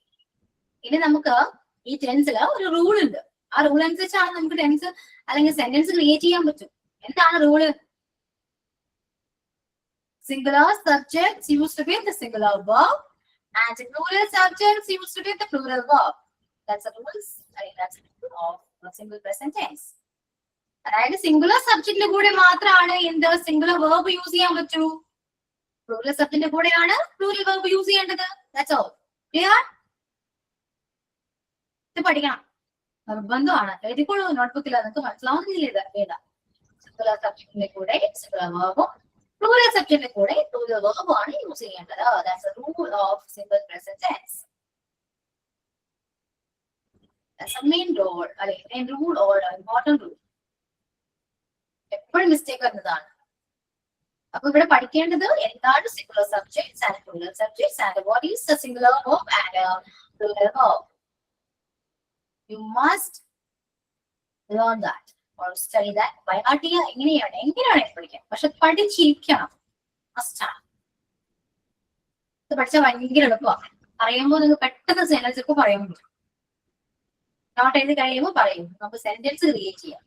ഇനി നമുക്ക് ഈ ടെൻസിൽ ഒരു റൂൾ ഉണ്ട്. ആ റൂൾ അനുസരിച്ചാണ് നമുക്ക് ടെൻസ് അല്ലെങ്കിൽ സെന്റൻസ് ക്രിയേറ്റ് ചെയ്യാൻ പറ്റും. എന്താണ് rule? Singular subjects used to be the singular verb and plural subjects used to be the plural verb. That's the rules. That's the rule of a single present tense. അതായത് singular സബ്ജക്റ്റിന്റെ കൂടെ മാത്രമാണ് എന്ത് singular verb use ചെയ്യാൻ പറ്റൂ. Plural സബ്ജക്റ്റിന്റെ കൂടെയാണ് plural verb use ചെയ്യേണ്ടത്. That's all. Clear? ഇത് പഠിക്കണം, നിർബന്ധമാണ്. എഴുതിക്കോളൂ നോട്ട്ബുക്കിൽ. നിങ്ങൾക്ക് മനസ്സിലാവുന്നില്ല ഇത് ഏതാ? സിംഗുലർ സബ്ജക്റ്റിന്റെ കൂടെ സിംഗുലർ വേർബും പ്ലൂറൽ സബ്ജക്റ്റിന്റെ കൂടെ പ്ലൂറൽ വേർബും ആണ് യൂസ് ചെയ്യേണ്ടത്. That's the rule of simple present tense. That's the main rule, അല്ലെങ്കിൽ main rule or important rule. എപ്പോഴും മിസ്റ്റേക്ക് വരുന്നതാണ്. അപ്പൊ ഇവിടെ പഠിക്കേണ്ടത് എന്താണ് singular subjects and plural subjects and what is the singular verb and plural verb. You must learn that or study that by heart. എങ്ങനെയാണ് പഠിക്കാം, പക്ഷെ പഠിച്ചിരിക്കണം. മസ്റ്റാണ്. ഇത് പഠിച്ചാൽ ഭയങ്കര എളുപ്പമാണ്. പറയുമ്പോൾ നിങ്ങൾക്ക് പെട്ടെന്ന് സെന്റൻസ് ഒക്കെ പറയാൻ പറ്റും. നോട്ട് എഴുതി കഴിയുമ്പോൾ പറയും, നമുക്ക് സെന്റൻസ് ക്രിയേറ്റ് ചെയ്യാം.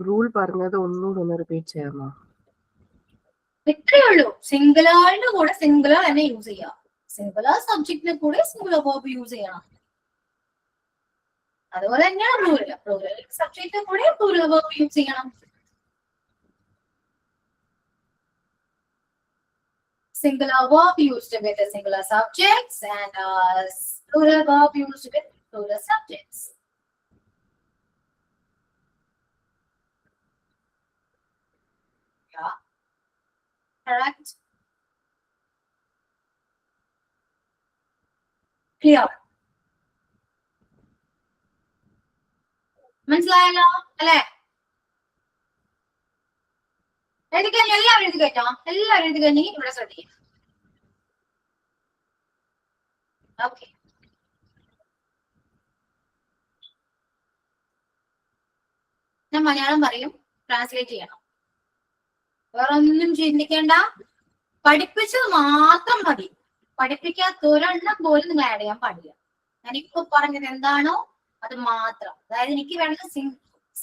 റൂൾ പറഞ്ഞത് ഒന്നുകൂടെ ഒന്ന് റിപ്പീറ്റ് ചെയ്യാമോ? ഇത്രയേ ഉള്ളൂ. സിംഗുലറിന്റെ കൂടെ സിംഗുലർ തന്നെ യൂസ് ചെയ്യാം. സിംഗുലർ സബ്ജക്റ്റിന്റെ കൂടെ സിംഗുലർ വേർബ് യൂസ് ചെയ്യണം. അതുപോലെ തന്നെയാണ് പ്ലൂറൽ. പ്ലൂറൽ സബ്ജക്റ്റിന്റെ കൂടെ പ്ലൂറൽ വേർബ് യൂസ് ചെയ്യണം. Singular verb used with the singular subjects and plural verb used with plural subjects. Yeah, correct. Clear. മനസ്സിലായല്ലോ അല്ലേ? എഴുതിക്കഴിഞ്ഞു, എല്ലാവരും എഴുതി കഴിഞ്ഞോ? എല്ലാവരും എഴുതി കഴിഞ്ഞ് ഇവിടെ ശ്രദ്ധിക്കും. ഓക്കെ, ഞാൻ മലയാളം പറയും, ട്രാൻസ്ലേറ്റ് ചെയ്യണം. വേറെ ഒന്നും ചിന്തിക്കേണ്ട, പഠിപ്പിച്ചത് മാത്രം മതി. പഠിപ്പിക്കാത്ത ഒരെണ്ണം പോലും നിങ്ങൾ ആഡ് ചെയ്യാൻ പാടില്ല. ഞാനിപ്പോ പറഞ്ഞത് എന്താണോ അത് മാത്രം. അതായത് എനിക്ക് വേണ്ടത്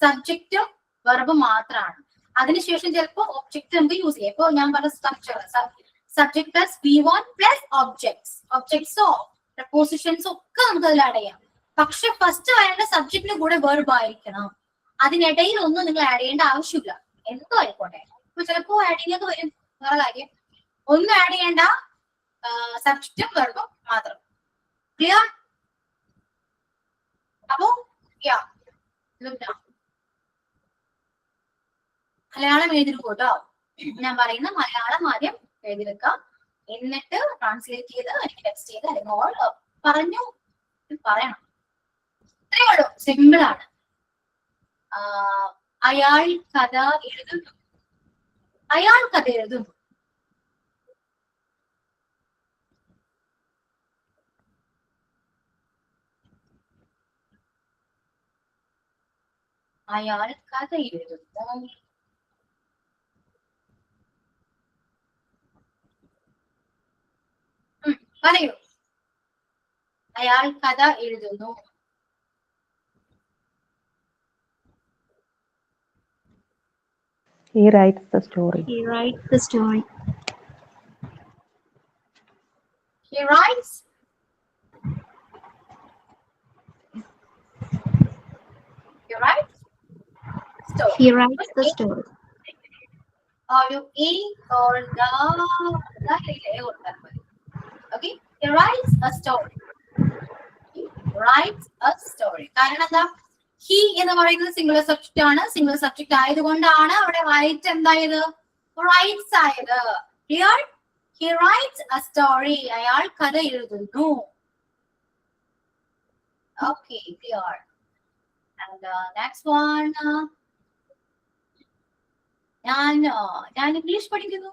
സബ്ജക്റ്റും വെർബും മാത്രമാണ്. അതിനുശേഷം ചിലപ്പോ ഒബ്ജക്റ്റ് നമുക്ക് യൂസ് ചെയ്യാം. ഇപ്പൊ ഞാൻ പറഞ്ഞ structure subject plus V1 plus ഒബ്ജക്ട്സോ പ്രപ്പോസിഷൻസോ ഒക്കെ നമുക്ക് അതിൽ ആഡ് ചെയ്യാം. പക്ഷെ ഫസ്റ്റ് വേണ്ട സബ്ജക്റ്റിന് കൂടെ വെർബ് ആയിരിക്കണം. അതിനിടയിൽ ഒന്നും നിങ്ങൾ ആഡ് ചെയ്യേണ്ട ആവശ്യമില്ല. എന്തോ ആയിക്കോട്ടെ. ഇപ്പൊ ചിലപ്പോ ആഡിങ് ഒക്കെ വരും, വേറെ കാര്യം. ഒന്നും ആഡ് ചെയ്യേണ്ട, സബ്ജക്റ്റും വെർബും മാത്രം. ക്ലിയർ? അപ്പോ മലയാളം എഴുതിയെടുക്കും കേട്ടോ. ഞാൻ പറയുന്ന മലയാളം ആദ്യം എഴുതി വെക്കാം, എന്നിട്ട് ട്രാൻസ്ലേറ്റ് ചെയ്ത് എനിക്ക് ടെക്സ്റ്റ് ചെയ്ത് അല്ലെങ്കിൽ പറഞ്ഞു പറയണം. ഇത്രയേ ഉള്ളൂ, സിമ്പിൾ ആണ്. അയാൾ കഥ എഴുതുന്നു. അയാൾ കഥ എഴുതുന്നു. അയാൾ കഥ എഴുതുന്നു. പറയൂ. അയാൾ കഥ എഴുതുന്നു. He writes the story. He writes the story. He writes. He writes story. He writes the story. ഒരു E or the okay. He writes a story. He writes a story. കാരണം എന്താ? He എന്ന് പറയുന്നത് സിംഗുലർ സബ്ജക്റ്റ് ആണ്. Singular subject ആയതുകൊണ്ടാണ് അവിടെ right എന്തായത്? Rights ആയത്. Clear? He writes a story. അയാൾ കഥ എഴുതുന്നു. Okay, clear. And next one. ഞാൻ ഇംഗ്ലീഷ് പഠിക്കുന്നു.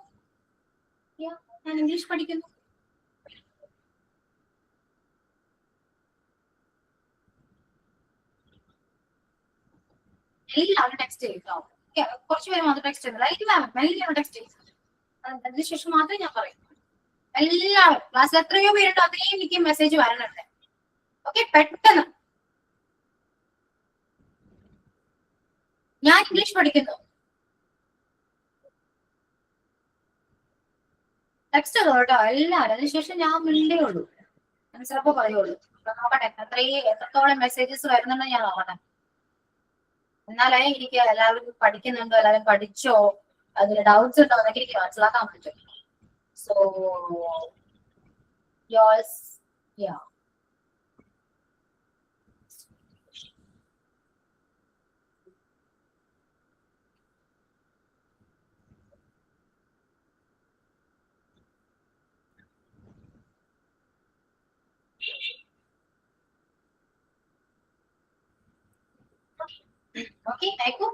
ഞാൻ ഇംഗ്ലീഷ് പഠിക്കുന്നു. എല്ലാവരും ടെക്സ്റ്റ് ചെയ്തോ. കുറച്ച് പേര് മാത്രം ടെക്സ്റ്റ് ചെയ്യുന്നില്ല. എല്ലാവരും ടെക്സ്റ്റ് ചെയ്തു. അതിനുശേഷം മാത്രമേ ഞാൻ പറയൂ. എല്ലാവരും ക്ലാസ്സിൽ എത്രയോ പേരുണ്ടോ അത്രയും എനിക്ക് മെസ്സേജ് വരണുണ്ട്. ഓക്കെ, പെട്ടെന്ന്. ഞാൻ ഇംഗ്ലീഷ് പഠിക്കുന്നു. ടെക്സ്റ്റ് കേട്ടോ എല്ലാവരും. അതിനുശേഷം ഞാൻ മിണ്ടേ ഉള്ളൂ. ഞാൻ ചിലപ്പോ പറയുള്ളൂ. നോക്കട്ടെ എത്രത്തോളം മെസ്സേജസ് വരുന്നുണ്ടോ ഞാൻ നോക്കട്ടെ. എന്നാലേ എനിക്ക് എല്ലാവരും പഠിക്കുന്നുണ്ടോ, എല്ലാവരും പഠിച്ചോ, അതിന് ഡൗട്ട്സ് ഉണ്ടോ എന്നൊക്കെ എനിക്ക് മനസ്സിലാക്കാൻ പറ്റും. So yours yeah okay. അയക്കൂ.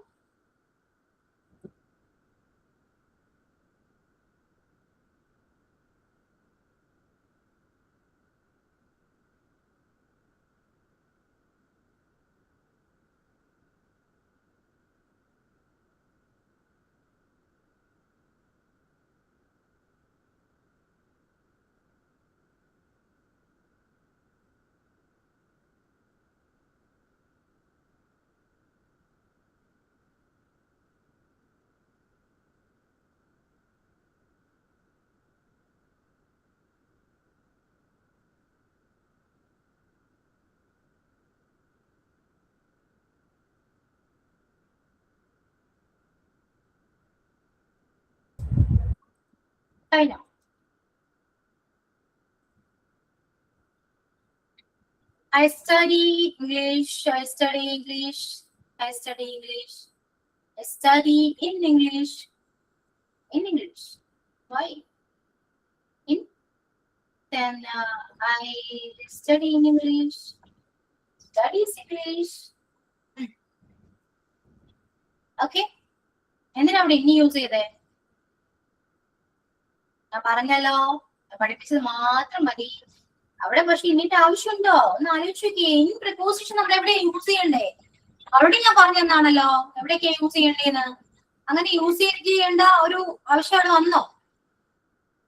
കഴിഞ്ഞോ? I study English. I study English. I study English. I study in English. In English. Why? In then I study in English. Studies English. Okay. എന്തിനാ അവിടെ ഇനി യൂസ് ചെയ്തേ? ഞാൻ പറഞ്ഞല്ലോ, പഠിപ്പിച്ചത് മാത്രം മതി. അവിടെ പക്ഷെ ഇനിന്റെ ആവശ്യമുണ്ടോ ഒന്ന് ആലോചിച്ച് നോക്കിയേ. ഇനി പ്രിപ്പോസിഷൻ നമ്മൾ എവിടെ യൂസ് ചെയ്യണ്ടേ? അവിടെ ഞാൻ പറഞ്ഞെന്നാണല്ലോ എവിടെയൊക്കെയാ യൂസ് ചെയ്യണ്ടേന്ന്. അങ്ങനെ യൂസ് ചെയ്യേണ്ട ഒരു ആവശ്യം അവിടെ വന്നോ?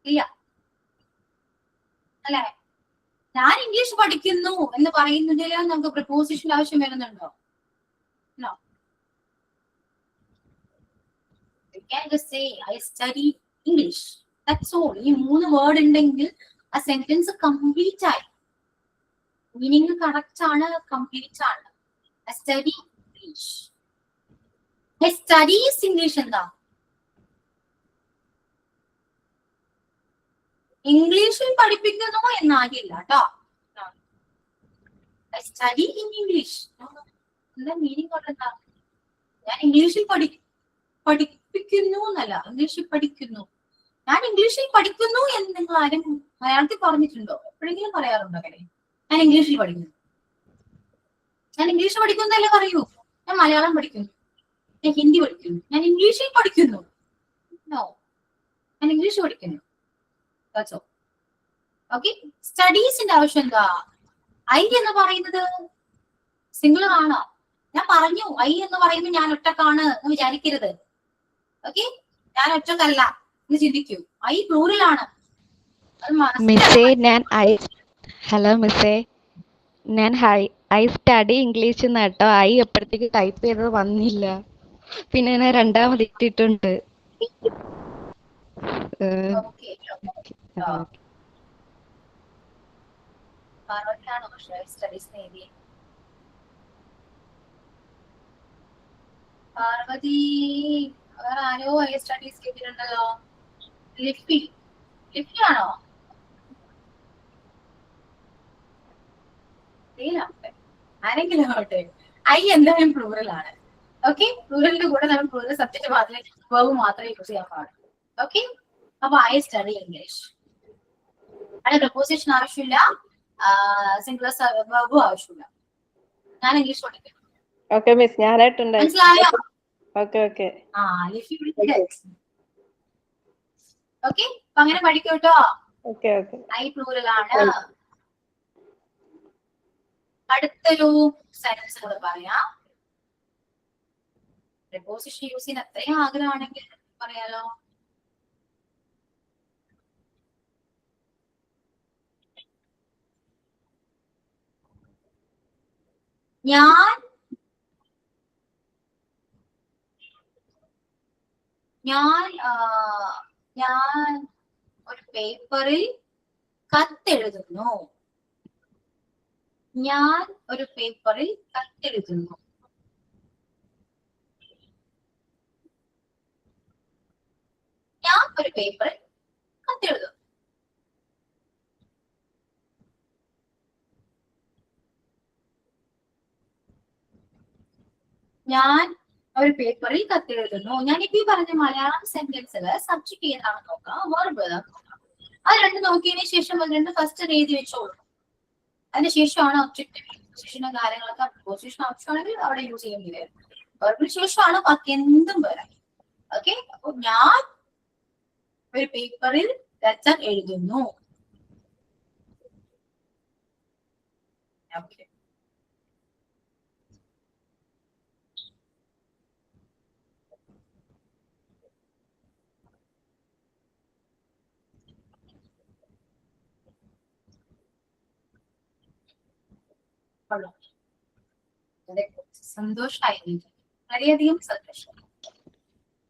ഇല്ല അല്ലെ? ഞാൻ ഇംഗ്ലീഷ് പഠിക്കുന്നു എന്ന് പറയുന്നതിൽ നമുക്ക് പ്രിപ്പോസിഷൻ ആവശ്യം വരുന്നുണ്ടോ? No. You can just say I study English. That's all. ഈ 3 വേർഡ് ഉണ്ടെങ്കിൽ ആ സെന്റൻസ് കംപ്ലീറ്റ് ആയി. മീനിങ് കറക്റ്റ് ആണ്, കംപ്ലീറ്റ് ആണ്. I study English. I studies English എന്താ? ഇംഗ്ലീഷിൽ പഠിപ്പിക്കുന്നു എന്നാകില്ല കേട്ടോ. I study in English. എന്താ മീനിങ് കൊണ്ടെന്താ? ഞാൻ ഇംഗ്ലീഷിൽ പഠിപ്പിക്കുന്നു എന്നല്ല, ഇംഗ്ലീഷിൽ പഠിക്കുന്നു. ഞാൻ ഇംഗ്ലീഷിൽ പഠിക്കുന്നു എന്ന് നിങ്ങൾ ആരും മലയാളത്തിൽ പറഞ്ഞിട്ടുണ്ടോ? എപ്പോഴെങ്കിലും പറയാറുണ്ടോ അങ്ങനെ? ഞാൻ ഇംഗ്ലീഷിൽ പഠിക്കുന്നു. ഞാൻ ഇംഗ്ലീഷ് പഠിക്കുന്നല്ലേ പറയൂ. ഞാൻ മലയാളം പഠിക്കുന്നു, ഞാൻ ഹിന്ദി പഠിക്കുന്നു, ഞാൻ ഇംഗ്ലീഷിൽ പഠിക്കുന്നു. നോ, ഞാൻ ഇംഗ്ലീഷ് പഠിക്കുന്നു. ഓക്കെ. സ്റ്റഡീസിന്റെ ആവശ്യം എന്താ? ഐ എന്ന് പറയുന്നത് സിംഗുലർ ആണോ? ഞാൻ പറഞ്ഞു ഐ എന്ന് പറയുമ്പോൾ ഞാൻ ഒറ്റക്കാണ് എന്ന് വിചാരിക്കരുത്. ഓക്കെ, ഞാൻ ഒറ്റക്കല്ല എന്ന് ചിന്തിക്കൂ. ഐ പ്ലൂറൽ ആണ്. മിസ്സേ ഞാൻ ഹലോ മിസ്സേ, ഞാൻ ഐ സ്റ്റഡി ഇംഗ്ലീഷ് കേട്ടോ. ഐ എപ്പോഴത്തേക്ക് ടൈപ്പ് ചെയ്തത് വന്നില്ല, പിന്നെ ഞാൻ രണ്ടാമത് ഇട്ടിട്ടുണ്ട്. പാർവതി വേറെ ആരോ ഐ സ്റ്റഡീസ് ചെയ്തിട്ടുണ്ടല്ലോ. ലിഫി ആണോ? ആരെങ്കിലും ആവട്ടെ, ഐ എന്തായാലും പ്ലൂറൽ ആണ്. ഓക്കെ, പ്ലൂറലിന്റെ കൂടെ നമ്മൾ പ്ലൂറൽ സബ്ജക്ട് മാത്രമേ വേർബ് മാത്രമേ യൂസ് ചെയ്യാൻ പാടുള്ളൂ. ഓക്കെ, അപ്പൊ ഐ സ്റ്റഡി ഇംഗ്ലീഷ്. അവിടെ പ്രപ്പോസിഷൻ ആവശ്യമില്ല, സിംഗുലർ വേർബും ആവശ്യമില്ല. ഞാൻ ഇംഗ്ലീഷ് പഠിക്കും. ഓക്കെ മിസ്, ഞാനായിട്ടുണ്ട്. മനസ്സിലായോ? Okay okay. ഓക്കെ, അപ്പൊ അങ്ങനെ പഠിക്കും കേട്ടോ. Okay okay. ഐ പ്ലൂറൽ ആണ്. അടുത്തൊരു സെന്റൻസ് കൂടെ പറയാം. പ്രിപ്പോസിഷൻ യൂസ് ചെയ്യാൻ അത്രയും ആഗ്രഹമാണെങ്കിൽ പറയാലോ. ഞാൻ ഒരു പേപ്പറിൽ കത്തെഴുതുന്നു. ഞാൻ ഒരു പേപ്പറിൽ കത്തെഴുതുന്നു. ഞാൻ ഒരു പേപ്പറിൽ കത്തെഴുതുന്നു. ഞാൻ ഒരു പേപ്പറിൽ കത്തെഴുതുന്നു. ഞാനിപ്പോ ഈ പറഞ്ഞ മലയാളം സെന്റൻസില് സബ്ജക്ട് ഏതാണെന്ന് നോക്കാം, വെർബ് ഏതാണെന്ന് നോക്കാം. അത് രണ്ടും നോക്കിയതിനു ശേഷം അത് രണ്ട് ഫസ്റ്റ് എഴുതി വെച്ചോളൂ. അതിനുശേഷമാണ് ഒബ്ജക്റ്റീവ് പൊസിഷനും കാര്യങ്ങളൊക്കെ. പൊസിഷൻ ആവശ്യമാണെങ്കിൽ അവിടെ യൂസ് ചെയ്യേണ്ടി വരും. വെർബിന് ശേഷമാണ് ബാക്കി എന്തും വരാം. ഓക്കെ, അപ്പൊ ഞാൻ ഒരു പേപ്പറിൽ ലെറ്റർ എഴുതുന്നു. ഓക്കെ, സന്തോഷമായി, വളരെയധികം സന്തോഷം.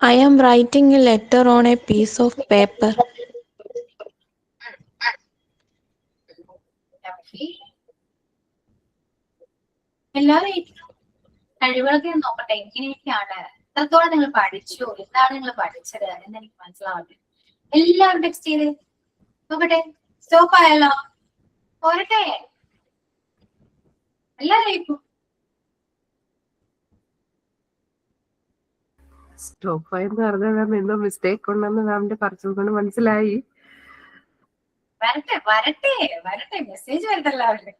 I am writing a letter on a piece of paper. എല്ലാവരും കഴിവുകളൊക്കെ നോക്കട്ടെ. എങ്ങനെയൊക്കെയാണ്, എത്രത്തോളം നിങ്ങൾ പഠിച്ചു, എന്താണ് നിങ്ങൾ പഠിച്ചത് എന്ന് എനിക്ക് മനസ്സിലാവട്ടെ. എല്ലാവരും ടെക്സ്റ്റ് ചെയ്ത് നോക്കട്ടെ. സ്റ്റോപ്പ് ആയല്ലോ. പോരട്ടെ എല്ലാവരും. സ്റ്റോപ്പ് ആയെന്ന് പറഞ്ഞാൽ മാം എന്തോ മിസ്റ്റേക്ക് ഉണ്ടെന്ന് മാമിന്റെ പറച്ചിൽ കൊണ്ട് മനസ്സിലായി. വരട്ടെ വരട്ടെ വരട്ടെ, മെസ്സേജ് വരട്ടെ എല്ലാവരും.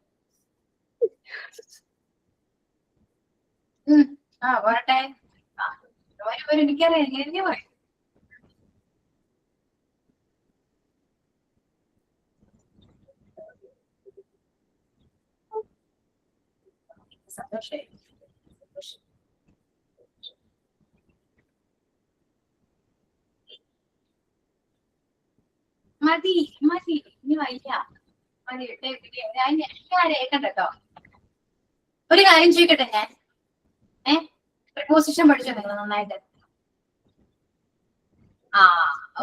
പോരട്ടെ. എനിക്കറിയാം എങ്ങനെ പറയും. സന്തോഷായി. മതി മതി, ഇനി വയ്യ, മതി. കേട്ടോ. ഒരു കാര്യം ചോദിക്കട്ടെ ഞാൻ. പ്രിപ്പോസിഷൻ പഠിച്ചോ നിങ്ങൾ നന്നായിട്ട്?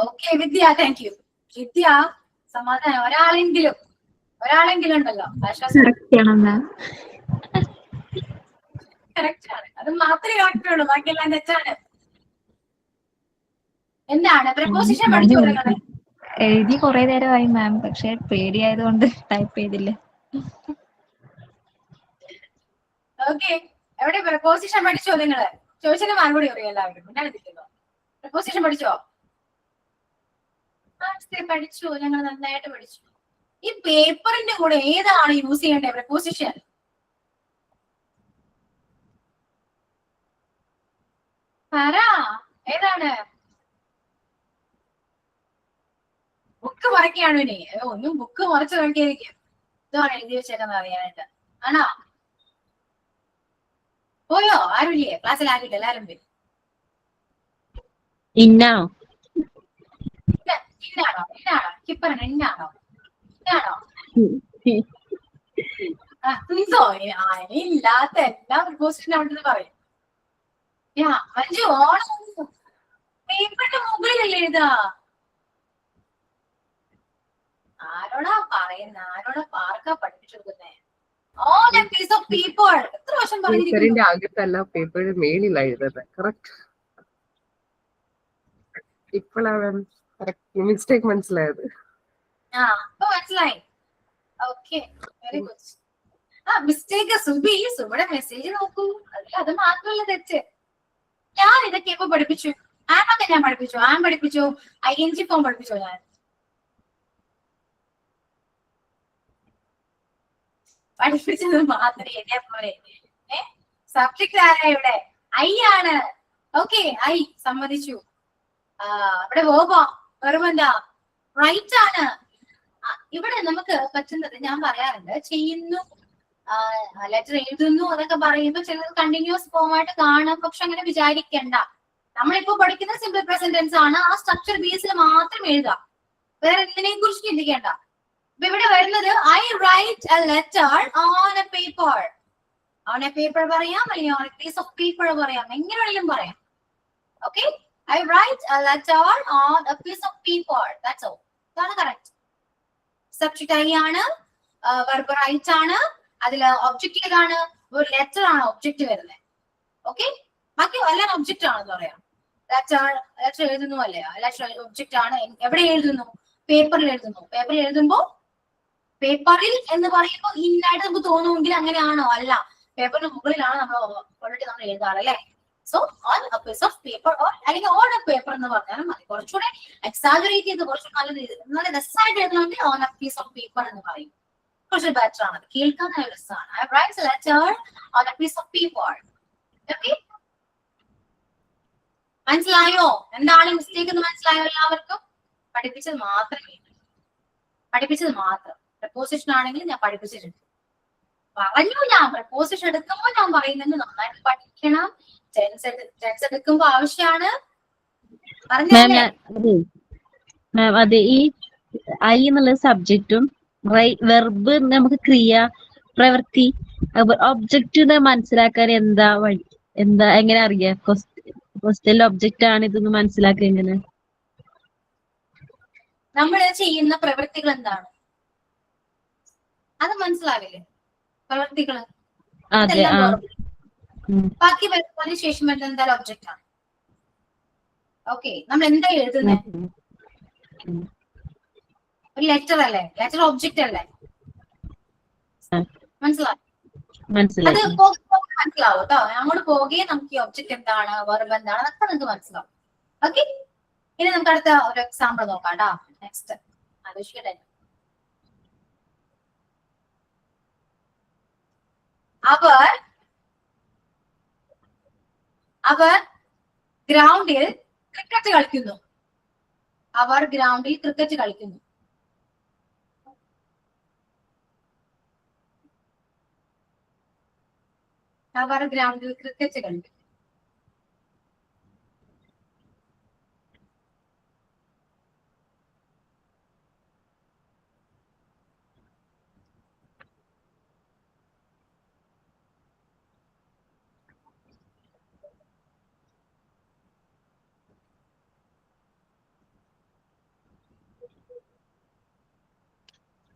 ഓക്കെ വിദ്യ, താങ്ക് യു വിദ്യ. സമാധാനം. ഒരാളെങ്കിലും ഉണ്ടല്ലോ ആശ്വാസം. കറക്റ്റ് ആണ്, അത് മാത്രമേ കറക്റ്റ് ഉള്ളൂ, ബാക്കിയെല്ലാം തെറ്റാണ്. എന്താണ് പ്രിപ്പോസിഷൻ പഠിച്ചു കൊടുക്കണേ? എഴുതി കുറെ നേരമായി മാം, പക്ഷെ പേടിയായതുകൊണ്ട് ടൈപ്പ് ചെയ്തില്ല. ഓക്കെ, എവിടെ പ്രിപ്പോസിഷൻ പഠിച്ചോ നിങ്ങള്? ചോദിച്ചതിന് മറുപടി അറിയാം എല്ലാവരും. പിന്നാണ് നിൽക്കുന്നു. പ്രിപ്പോസിഷൻ പഠിച്ചോ? പഠിച്ചു, ഞങ്ങൾ നന്നായിട്ട് പഠിച്ചു. ഈ പേപ്പറിന്റെ കൂടെ ഏതാണ് യൂസ് ചെയ്യേണ്ടത് പ്രിപ്പോസിഷൻ? ഏതാണ്? ബുക്ക് മറക്കുകയാണോ ഇനി? ഒന്നും ബുക്ക് മറച്ചു നോക്കിയിരിക്കും. ഇതാണ് എഴുതി വെച്ചേക്കുന്നത് അറിയാനായിട്ട്. ആണോ? പോയോ? ആരുമില്ലേ ക്ലാസ്സിൽ? ആരുമില്ല, എല്ലാരും പോയി. ഇന്നാണോ? കിപ്പറാണോ? ഇന്നാണോ? ഇല്ലാത്ത എല്ലാ പ്രിപ്പോസിഷൻ അവിടെ പറയും. മഞ്ജു, ഓണം പേപ്പറിന്റെ മുകളിലല്ലേ എഴുതാ? ആരോടാ പറയുന്നത്? ആരോടാ പാർക്കാ പഠിപ്പിച്ചു കൊടുക്കുന്നേ? On a piece of paper. എത്ര വർഷം പറഞ്ഞിരിക്കുന്നു? പേപ്പറിന്റെ അകത്തല്ല, പേപ്പറിന്റെ മേളിൽ എഴുതുന്നത്. കറക്റ്റ്. ഇപ്പോഴാണ് മിസ്റ്റേക്ക് മനസ്സിലായത്. ഇപ്പൊ മനസ്സിലായി. Okay, very good. മിസ്റ്റേക്ക് സുബിയുടെ മെസ്സേജ് നോക്കൂ. അത് മാത്രമല്ല തെറ്റ്. ഞാൻ ഇതൊക്കെ ഇപ്പൊ പഠിപ്പിച്ചു. ആമൊക്കെ ഞാൻ പഠിപ്പിച്ചു. ING ഫോം പഠിപ്പിച്ചോ? ഞാൻ പഠിപ്പിച്ചത് മാത്രമേ ഇതേപോലെ. സബ്ജക്ട് ആരാ ഇവിടെ? ഐ ആണ്. ഓക്കെ, ഐ സമ്മതിച്ചു. ഇവിടെ വെറുമെന്താ റൈറ്റ് ആണ്. ഇവിടെ നമുക്ക് പറ്റുന്നത് ഞാൻ പറയാറുണ്ട്, ചെയ്യുന്നു, ലെറ്റർ എഴുതുന്നു അതൊക്കെ പറയുമ്പോൾ ചിലത് കണ്ടിന്യൂസ് ഫോം ആയിട്ട് കാണാം. പക്ഷെ അങ്ങനെ വിചാരിക്കണ്ട. നമ്മളിപ്പോ പഠിക്കുന്ന സിമ്പിൾ പ്രസന്റ് ടെൻസ് ആണ്. ആ സ്ട്രക്ചർ ബേസിൽ മാത്രം എഴുതുക, വേറെ ഇതിനെ കുറിച്ച് ചിന്തിക്കേണ്ട. അപ്പൊ ഇവിടെ വരുന്നത് I write a letter on a paper. On a paper പറയാം, അല്ലെങ്കിൽ on a piece of paper പറയാം, എങ്ങനെ വേണമെങ്കിലും പറയാം. Okay, I write a letter on a piece of paper. That's all. ഇതാണ് കറക്റ്റ്. സബ്ജക്ട് ഐ ആണ്, വെർബ് റൈറ്റ് ആണ്. അതില് ഒബ്ജക്റ്റ് ഏതാണ്? ഒരു ലെറ്റർ ആണ് ഒബ്ജക്റ്റ് വരുന്നത്. ഓക്കെ, ബാക്കി എല്ലാം ഒബ്ജക്റ്റ് ആണെന്ന് പറയാം. ലെറ്റർ എഴുതുന്നു അല്ലേ? ലെറ്റർ ഒബ്ജക്റ്റ് ആണ്. എവിടെ എഴുതുന്നു? പേപ്പറിൽ എഴുതുന്നു. പേപ്പറിൽ എഴുതുമ്പോ പേപ്പറിൽ എന്ന് പറയുമ്പോൾ ഇന്നായിട്ട് നമുക്ക് തോന്നുമെങ്കിൽ അങ്ങനെയാണോ? അല്ല, പേപ്പറിന് മുകളിലാണ് നമ്മൾ ഓൾറെഡി നമ്മൾ എഴുതാറ് അല്ലേ? So on a piece of paper, അല്ലെങ്കിൽ ഓൺ എ പേപ്പർ എന്ന് പറഞ്ഞാലും മതി. കുറച്ചുകൂടെ എക്സാജറേറ്റ് ചെയ്ത് കുറച്ച് നല്ല രസമായിട്ട് എഴുതണമെങ്കിൽ on a piece of paper എന്ന് പറയും. കുറച്ച് ബെറ്റർ ആണ്, കേൾക്കാൻ നല്ല രസമാണ്. I write a letter on a piece of paper. Okay, മനസ്സിലായോ? എന്താണ് മിസ്റ്റേക്ക് എന്ന് മനസ്സിലായോ എല്ലാവർക്കും? പഠിപ്പിച്ചത് മാത്രം. പ്രപ്പോസിഷൻ ആണെങ്കിൽ ഞാൻ പഠിപ്പിച്ചിട്ടുണ്ട്. പറഞ്ഞു ഞാൻ പ്രപ്പോസിഷൻ എടുക്കുമ്പോൾ ഞാൻ പറയുന്നത് നന്നായിട്ട് പഠിക്കണം. ടെൻസ് എടുക്കുമ്പോ ആവശ്യമാണ്. അതെ, ഈ ഐ എന്നുള്ള സബ്ജക്റ്റും വെർബ് നമുക്ക് ക്രിയ, പ്രവൃത്തി, ഒബ്ജക്റ്റ് മനസ്സിലാക്കാൻ എന്താ വഴി? എങ്ങനെ അറിയാം? ക്വസ്റ്റ്യനിൽ ഒബ്ജക്റ്റ് ആണ് ഇതൊന്ന് മനസ്സിലാക്കുക എങ്ങനെ? നമ്മൾ ചെയ്യുന്ന പ്രവൃത്തികൾ എന്താണ് അത് മനസ്സിലാവില്ലേ? പ്രവൃത്തികള് ബാക്കി വരുന്നതിന് ശേഷം വരുന്നത് എന്തായാലും ഒബ്ജക്റ്റ് ആണ്. ഓക്കെ, നമ്മൾ എന്താ എഴുതുന്നത്? ഒരു ലെറ്റർ അല്ലേ? ലെറ്റർ ഒബ്ജക്റ്റ് അല്ലേ? മനസ്സിലായി? അത് മനസ്സിലായി. മനസ്സിലാവും കേട്ടോ. അങ്ങോട്ട് പോകുകയെ നമുക്ക് ഈ ഒബ്ജക്റ്റ് എന്താണ്, വെർബ് എന്താണ്, അതൊക്കെ നിങ്ങൾക്ക് മനസ്സിലാവും. ഓക്കെ, ഇനി നമുക്ക് അടുത്ത ഒരു എക്സാമ്പിൾ നോക്കാം കേട്ടോ. നെക്സ്റ്റ് ആലോചിക്കട്ടെ. അവർ ഗ്രൗണ്ടിൽ ക്രിക്കറ്റ് കളിക്കുന്നു. അവർ ഗ്രൗണ്ടിൽ ക്രിക്കറ്റ് കളിക്കുന്നു. അവർ ഗ്രൗണ്ടിൽ ക്രിക്കറ്റ് കളിക്കുന്നു.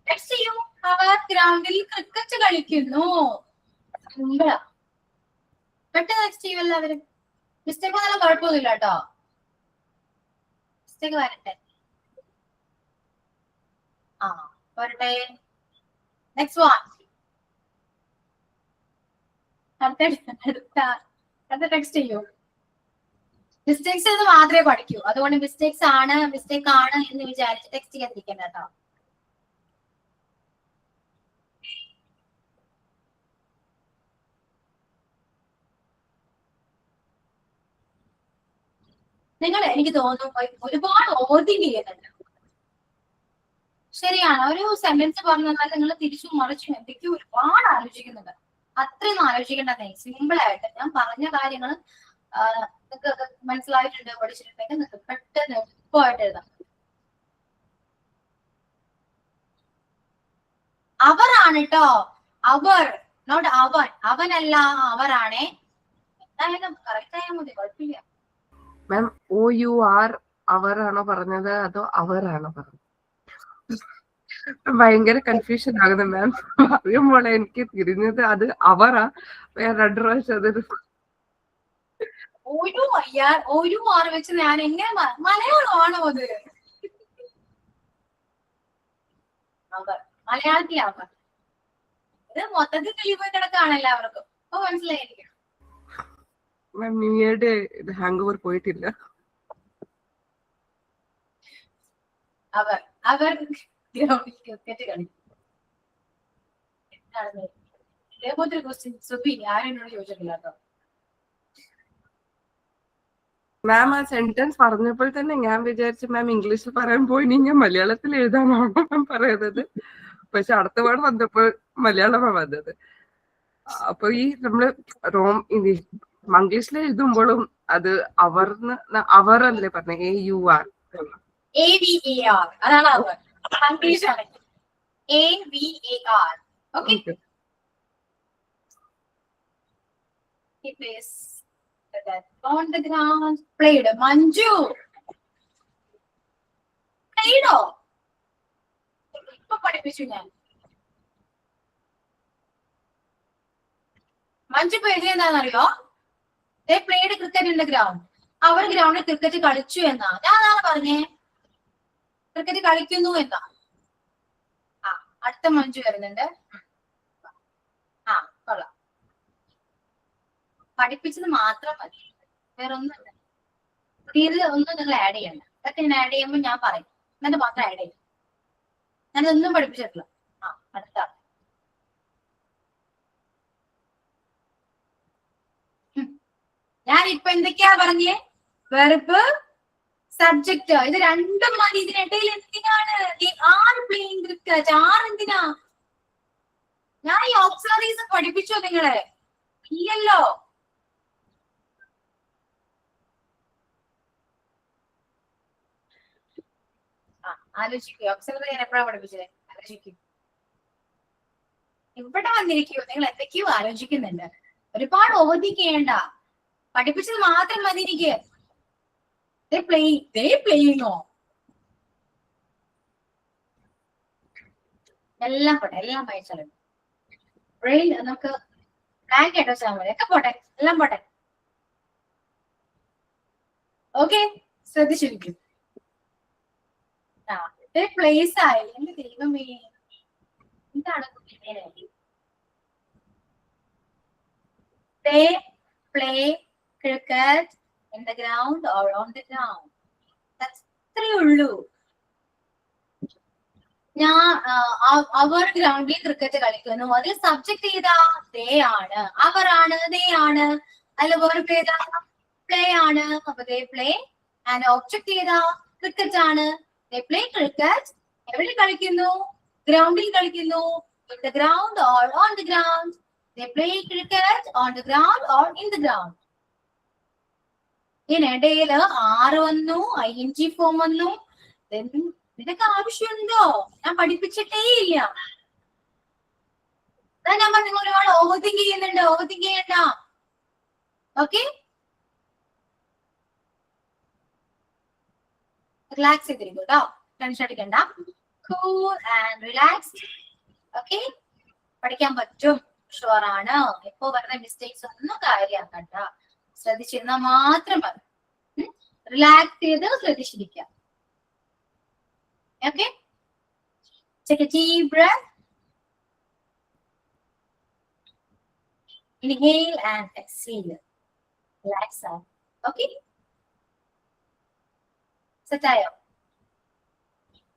നെക്സ്റ്റ് ചെയ്യൂ. അവർ ഗ്രൗണ്ടിൽ ക്രിക്കറ്റ് കളിക്കുന്നു. സിമ്പിളാ. പെട്ടെന്ന് നെക്സ്റ്റ് ചെയ്യും എല്ലാവരും. മിസ്റ്റേക്ക് വന്നാലും കുഴപ്പമൊന്നുമില്ല കേട്ടോ. മിസ്റ്റേക്ക് വരട്ടെ. വരട്ടെ. Next one. അടുത്ത ടെക്സ്റ്റ് ചെയ്യൂ. മിസ്റ്റേക്സ് എന്ന് മാത്രമേ പഠിക്കൂ. അതുകൊണ്ട് മിസ്റ്റേക്ക് ആണ് എന്ന് വിചാരിച്ച് ടെക്സ്റ്റ് ചെയ്യാതിരിക്കണ്ട കേട്ടോ. നിങ്ങൾ എനിക്ക് തോന്നുന്നു ഒരുപാട് ഓവർതിങ്ക് ചെയ്യുന്നുണ്ട്. ശരിയാണ്, ഒരു സെന്റൻസ് പറഞ്ഞാൽ നിങ്ങൾ തിരിച്ചും മറിച്ചും എന്തൊക്കെയോ ഒരുപാട് ആലോചിക്കുന്നുണ്ട്. അത്രയൊന്നും ആലോചിക്കേണ്ടതേ. സിമ്പിൾ ആയിട്ട് ഞാൻ പറഞ്ഞ കാര്യങ്ങൾ നിങ്ങൾക്ക് മനസ്സിലായിട്ടുണ്ട്, പഠിച്ചിട്ടുണ്ടെങ്കിൽ നിങ്ങൾക്ക് പെട്ടെന്ന് എളുപ്പമായിട്ട് എഴുതാം. അവരാണ് കേട്ടോ. അവർ, നോട്ട് അവൻ. അവനല്ല, അവരാണേ. എന്തായാലും കറക്റ്റ് ആയാൽ മതി, കുഴപ്പമില്ല. മാം OUR അവരാണോ പറഞ്ഞത് അതോ അവരാണോ പറഞ്ഞത്? ഭയങ്കര കൺഫ്യൂഷൻ ആകുന്നു മാം. അറിയുമ്പോൾ എനിക്ക് തിരിഞ്ഞത് അത് അവരാ. ഞാൻ 2 പ്രാവശ്യം അതൊരു ഒരു ആറ് വെച്ച് ഞാൻ എങ്ങനെ മലയാളമാണോ അത്? അവർ മലയാളത്തിലാവർ. ഇത് മൊത്തത്തിൽ തെളിവ് കിടക്കാണ് എല്ലാവർക്കും. അപ്പൊ മനസ്സിലായിരിക്കും. മാം ന്യൂ ഇയറുടെ ഹാങ് ഓവർ പോയിട്ടില്ല. അവർ ഗ്രൗണ്ടിൽ ക്രിക്കറ്റ് കളിക്കും. എന്താണ് ഇതേപോലത്തെ ഒരു ക്വസ്റ്റ്യൻ സുബി ആരും എന്നോട് ചോദിച്ചിട്ടില്ല കേട്ടോ. മാം ആ സെന്റൻസ് പറഞ്ഞപ്പോൾ തന്നെ ഞാൻ വിചാരിച്ചു മാം ഇംഗ്ലീഷിൽ പറയാൻ പോയി ഞാൻ മലയാളത്തിൽ എഴുതാനാണോ മാം പറയുന്നത്. പക്ഷെ അടുത്ത വേർഡ് വന്നപ്പോൾ മലയാളമാണ് വന്നത്. അപ്പൊ ഈ നമ്മള് മംഗ്ലീഷിൽ എഴുതുമ്പോഴും അത് അവരല്ലേ പറഞ്ഞ AUR. AVAR അതാണ് അവർ. ഇംഗ്ലീഷ് ആണ് AVAR. Okay. He plays that on the ground. Played. Manju. Played. ഇപ്പൊ പഠിപ്പിച്ചു ഞാൻ. മഞ്ജു ഇപ്പൊ എഴുതിയെന്താണെന്നറിയോ? They played cricket in the ground. അവർ ഗ്രൗണ്ടിൽ ക്രിക്കറ്റ് കളിച്ചു എന്നാ. ഞാൻ അതാണ് പറഞ്ഞേ, ക്രിക്കറ്റ് കളിക്കുന്നു എന്നാ. അടുത്ത മഞ്ജു വരുന്നുണ്ട്. കൊള്ളാം. പഠിപ്പിച്ചത് മാത്രം മതി, വേറെ ഒന്നുമില്ല. ഇതിൽ ഒന്നും നിങ്ങൾ ആഡ് ചെയ്യണ്ട. ഇതൊക്കെ ഞാൻ ആഡ് ചെയ്യുമ്പോൾ ഞാൻ പറയും, എന്നിട്ട് മാത്രം ആഡ് ചെയ്യും. ഞാനൊന്നും പഠിപ്പിച്ചിട്ടില്ല. അടുത്ത ഞാൻ ഇപ്പൊ എന്തൊക്കെയാ പറഞ്ഞേ? വെർബ്, സബ്ജക്ട്, ഇത് രണ്ടും മതി. ഇതിനിടയിൽ എന്തിനാണ് പ്ലേയിങ് ക്രിക്കറ്റ്? എന്തിനാ? ഞാൻ ഈ ഓക്സിലറീസ് പഠിപ്പിച്ചോ നിങ്ങളെ? ഇല്ലല്ലോ. ആലോചിക്കൂ. ഓക്സിലറി ഞാൻ എപ്പോഴാണ് പഠിപ്പിച്ചത്? ആലോചിക്കൂ. ഇവിടെ വന്നിരിക്കൂ. നിങ്ങൾ എന്തൊക്കെയോ ആലോചിക്കുന്നുണ്ട്. ഒരുപാട് ഓദിക്കേണ്ട. പഠിപ്പിച്ചത് മാത്രം മതി എനിക്ക്. പ്ലേയിങ്ങോ? എല്ലാം പോട്ടെ, എല്ലാം വായിച്ചാലും ബ്രെയിൻ നമുക്ക് ബ്ലാങ്ക് ആയിട്ട് വെച്ചാൽ മതി. ഒക്കെ പോട്ടെ, എല്ലാം പോട്ടെ. ഓക്കെ, ശ്രദ്ധിച്ചിരിക്കും. പ്ലേസ് ആയി. എന്റെ ദൈവമേ, എന്താണ് കുട്ടികളെ? They play cricket in the ground or on the ground. അത്രേ ഉള്ളൂ. അവർ ഗ്രൗണ്ടിൽ ക്രിക്കറ്റ് കളിക്കുന്നു. അതിൽ സബ്ജക്ട് ചെയ്താ ദേ ആണ്, അവരാണ്, ദേ ആണ്. അതിൽ വേർബ് ഏതാ? പ്ലേ ആണ്. അപ്പൊ ദേ പ്ലേ. ആൻഡ് ഒബ്ജക്ട് ചെയ്താ ക്രിക്കറ്റ് ആണ്. ദേ പ്ലേ ക്രിക്കറ്റ്. എവിടെ കളിക്കുന്നു? ഗ്രൗണ്ടിൽ കളിക്കുന്നു. In the ground or on the ground. They play cricket on the ground or in the ground. ഇതിനിടയില് ആറ് വന്നു, ING ഫോം വന്നു. ഇതിനൊക്കെ ആവശ്യമുണ്ടോ? ഞാൻ പഠിപ്പിച്ചിട്ടേ ഇല്ല. ഞാൻ പറഞ്ഞു നിങ്ങൾ ഒരുപാട് ഓവർ തിങ്ക് ചെയ്യുന്നുണ്ട്. ഓവർ തിങ്ക് ചെയ്യണ്ട. ഓക്കെ, റിലാക്സ് ചെയ്തിരിക്കും കേട്ടോ. ടെൻഷൻ അടിക്കണ്ട. Cool and relaxed. ഓക്കെ, പഠിക്കാൻ പറ്റും. ഷുവർ ആണ്. ഇപ്പൊ വരുന്ന മിസ്റ്റേക്സ് ഒന്നും കാര്യമാക്കണ്ട. ശ്രദ്ധിച്ചിരുന്നാൽ മാത്രം മതി. റിലാക്സ് ചെയ്ത് ശ്രദ്ധിച്ചിരിക്കാം. Okay, take a deep breath. Inhale and exhale. Relax out. Okay, set ആയോ?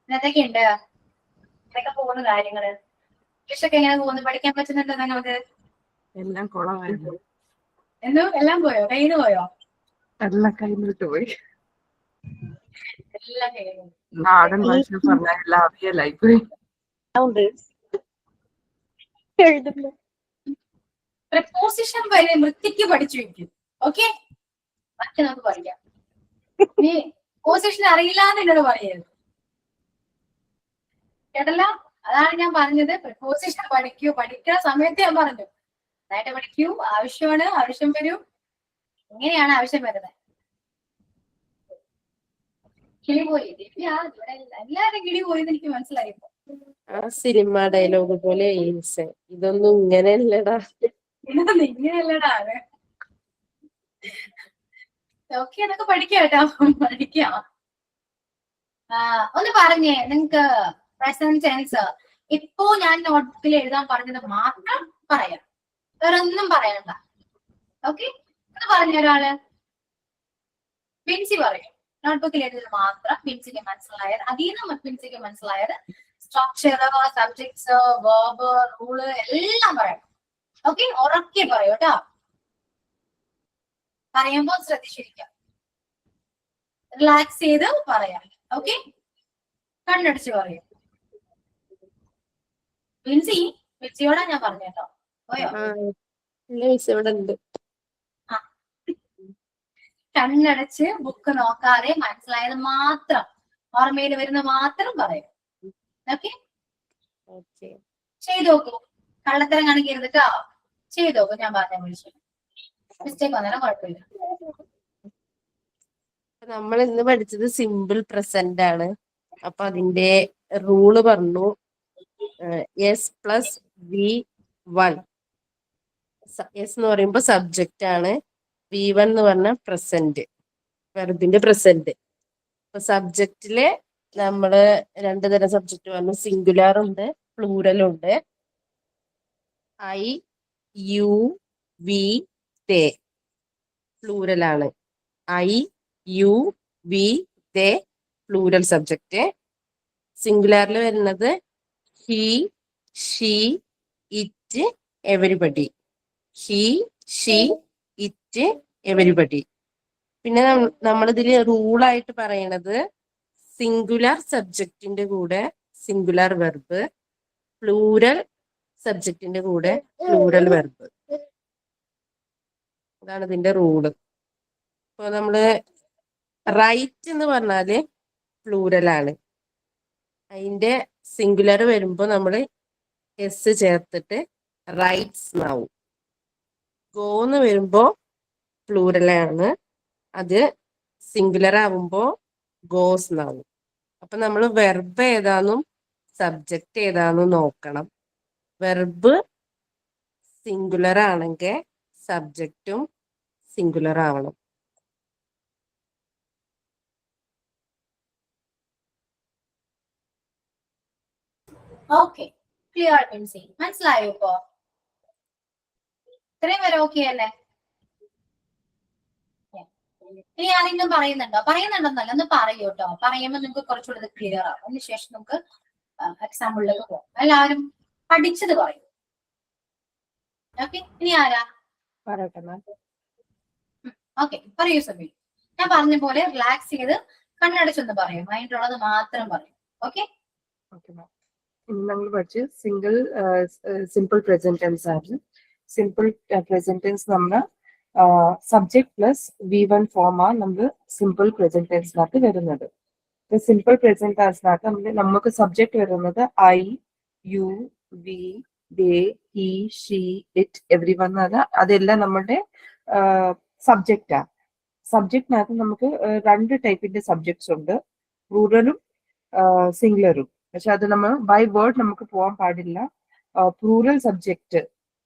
എന്തൊക്കെയുണ്ട്? ഇതൊക്കെ പോകുന്ന കാര്യങ്ങള് ഇഷൊക്കെ എങ്ങനെ പോകുന്നു? പഠിക്കാൻ പറ്റുന്നുണ്ടോ നിങ്ങൾക്ക്? എല്ലാം കുളമായിരുന്നു. എല്ലാം പോയോ? കയ്യിന്ന് പോയോ? എല്ലാം കൈന്നിട്ട് പോയി. എല്ലാം കയ്യിന്ന്. നാടൻ ഭാഷ പറഞ്ഞ എല്ലാം അറിയലായി പോയി. പ്രപ്പോസിഷൻ വരെ വൃത്തിക്ക് പഠിച്ചു വെക്കും. ഓക്കെ, മറ്റേ നമുക്ക് പഠിക്കാം. നീ പോസിഷൻ അറിയില്ല എന്ന് എന്നോട് പറയരുത് കേട്ടല്ലോ. അതാണ് ഞാൻ പറഞ്ഞത്. പ്രപ്പോസിഷൻ പഠിക്കൂ. പഠിക്കുന്ന സമയത്ത് ഞാൻ പറഞ്ഞു നന്നായിട്ട് പഠിക്കൂ. ആവശ്യമാണ്, ആവശ്യം വരും. എങ്ങനെയാണ് ആവശ്യം വരുന്നത്? കിളി പോയി. ദിവ്യ, ഇവിടെ എല്ലാവരും കിളി പോയെന്ന് എനിക്ക് മനസ്സിലായിപ്പോ. ആ സിനിമ ഡയലോഗ് പോലെ ഇതൊന്നും ഇങ്ങനെയല്ലടാ. ഇങ്ങനെയല്ലടാ. ഓക്കെ, എന്നൊക്കെ പഠിക്കാം കേട്ടോ. പഠിക്കാം. ഒന്ന് പറഞ്ഞേ നിങ്ങക്ക് പ്രസന്റ് ടെൻസ് ഇപ്പോ ഞാൻ നോട്ട്ബുക്കിൽ എഴുതാൻ പറഞ്ഞത് മാത്രം പറയാം. വേറെ ഒന്നും പറയണ്ട. ഓക്കെ, ഒന്ന് പറഞ്ഞ ഒരാള്. പിൻസി പറയും. നോട്ട്ബുക്കിൽ എഴുതിയത് മാത്രം പിൻസിക്ക് മനസ്സിലായത്. അതിൽ നിന്ന് പിൻസിക്ക് മനസ്സിലായത് സ്ട്രക്ചർ, സബ്ജക്ട്സ്, വേർബ്, റൂള് എല്ലാം പറയണം. ഓക്കെ, ഉറക്കെ പറയൂ കേട്ടോ. പറയുമ്പോൾ ശ്രദ്ധിച്ചിരിക്കാം. റിലാക്സ് ചെയ്ത് പറയാം. ഓക്കെ, കണ്ണടിച്ച് പറയും. പിൻസിയോടാ ഞാൻ പറഞ്ഞു കേട്ടോ. പോയോ? ഇവിടെ ഉണ്ട്. കണ്ണടച്ച് ബുക്ക് നോക്കാതെ മനസ്സിലായത് മാത്രം, ഓർമ്മയിൽ വരുന്ന മാത്രം പറയും. ഓക്കെ, ചെയ്തു നോക്കൂ. കള്ളത്തരം കാണിക്കരുത് കേട്ടോ. ചെയ്തു നോക്കൂ. ഞാൻ പറഞ്ഞ വിളിച്ചു മിസ്റ്റേക്ക് വന്നാലും കുഴപ്പമില്ല. നമ്മൾ ഇന്ന് പഠിച്ചത് സിമ്പിൾ പ്രസന്റ് ആണ്. അപ്പൊ അതിന്റെ റൂള് പറഞ്ഞു. S+V1. എസ് എന്ന് പറയുമ്പോ സബ്ജക്റ്റ് ആണ്. V1 എന്ന് പറഞ്ഞ പ്രസന്റ്, വെർബിന്റെ പ്രസന്റ്. ഇപ്പൊ സബ്ജക്റ്റില് നമ്മള് രണ്ടു തരം സബ്ജക്റ്റ് പറഞ്ഞു. സിംഗുലാർ ഉണ്ട്, പ്ലൂറൽ ഉണ്ട്. I, you, we, they plural ആണ്. I, you, we, they plural subject. സിംഗുലാറിൽ വരുന്നത് he, she, it, everybody. He, she, it, everybody. പിന്നെ നമ്മളിതില് റൂളായിട്ട് പറയണത് സിംഗുലാർ സബ്ജക്റ്റിന്റെ കൂടെ സിംഗുലാർ വെർബ്, പ്ലൂരൽ സബ്ജക്റ്റിന്റെ കൂടെ പ്ലൂരൽ വെർബ്. അതാണ് ഇതിന്റെ റൂള്. ഇപ്പൊ നമ്മള് റൈറ്റ് എന്ന് പറഞ്ഞാല് പ്ലൂരലാണ്. അതിന്റെ സിംഗുലർ വരുമ്പോ നമ്മള് എസ് ചേർത്തിട്ട് റൈറ്റ്സ് എന്നാവും. ഗോ എന്ന് വരുമ്പോ പ്ലൂരലാണ്. അത് സിംഗുലർ ആവുമ്പോ ഗോസ് എന്നാവും. അപ്പൊ നമ്മൾ വെർബ് ഏതാന്നും സബ്ജക്റ്റ് ഏതാന്നും നോക്കണം. വെർബ് സിംഗുലർ ആണെങ്കിൽ സബ്ജക്റ്റും സിംഗുലർ ആവണം. ഓക്കെ, ക്ലിയർ മിൻസി, മനസ്സിലായോ ഇപ്പോ? ഇത്രയും വരെ ഓക്കെ അല്ലേ? ഇനി ആരെങ്കിലും പറയുന്നുണ്ടെന്നല്ല, ഒന്ന് പറയൂ കേട്ടോ. പറയുമ്പോൾ നിങ്ങൾക്ക് കുറച്ചുകൂടി ക്ലിയർ ആവും. അതിനുശേഷം നമുക്ക് എക്സാമ്പിളിലേക്ക് പോകാം. എല്ലാവരും പഠിച്ചത് പറയൂ. ഓക്കെ, ഇനി ആരാ? പറയട്ടെ മാം. ഓക്കെ, പറയൂ സമീർ. ഞാൻ പറഞ്ഞ പോലെ റിലാക്സ് ചെയ്ത് കണ്ണടച്ചൊന്ന് പറയൂ. മൈൻഡിലുള്ളത് മാത്രം പറയൂ. Okay okay ma'am. ഇന്ന് നമ്മൾ പഠിച്ച് സിമ്പിൾ പ്രസന്റ് ടെൻസ് ആണ്. സിമ്പിൾ പ്രസന്റ് ടെൻസ് നമ്മൾ സബ്ജക്ട് പ്ലസ് V1 ഫോമാണ് നമ്മൾ സിമ്പിൾ പ്രസന്റ് ടെൻസിനകത്ത് വരുന്നത്. സിമ്പിൾ പ്രസന്റ് ടെൻസിനകത്ത് നമുക്ക് സബ്ജക്ട് വരുന്നത് I, you, we, they, he, she, it, everyone. അതെല്ലാം നമ്മുടെ സബ്ജക്റ്റാ. സബ്ജക്റ്റിനകത്ത് നമുക്ക് രണ്ട് ടൈപ്പിന്റെ സബ്ജക്ട്സ് ഉണ്ട്, പ്ലൂറലും സിംഗുലറും. പക്ഷെ അത് നമ്മൾ ബൈ വേർഡ് നമുക്ക് പോകാൻ പാടില്ല. പ്ലൂറൽ സബ്ജക്റ്റ്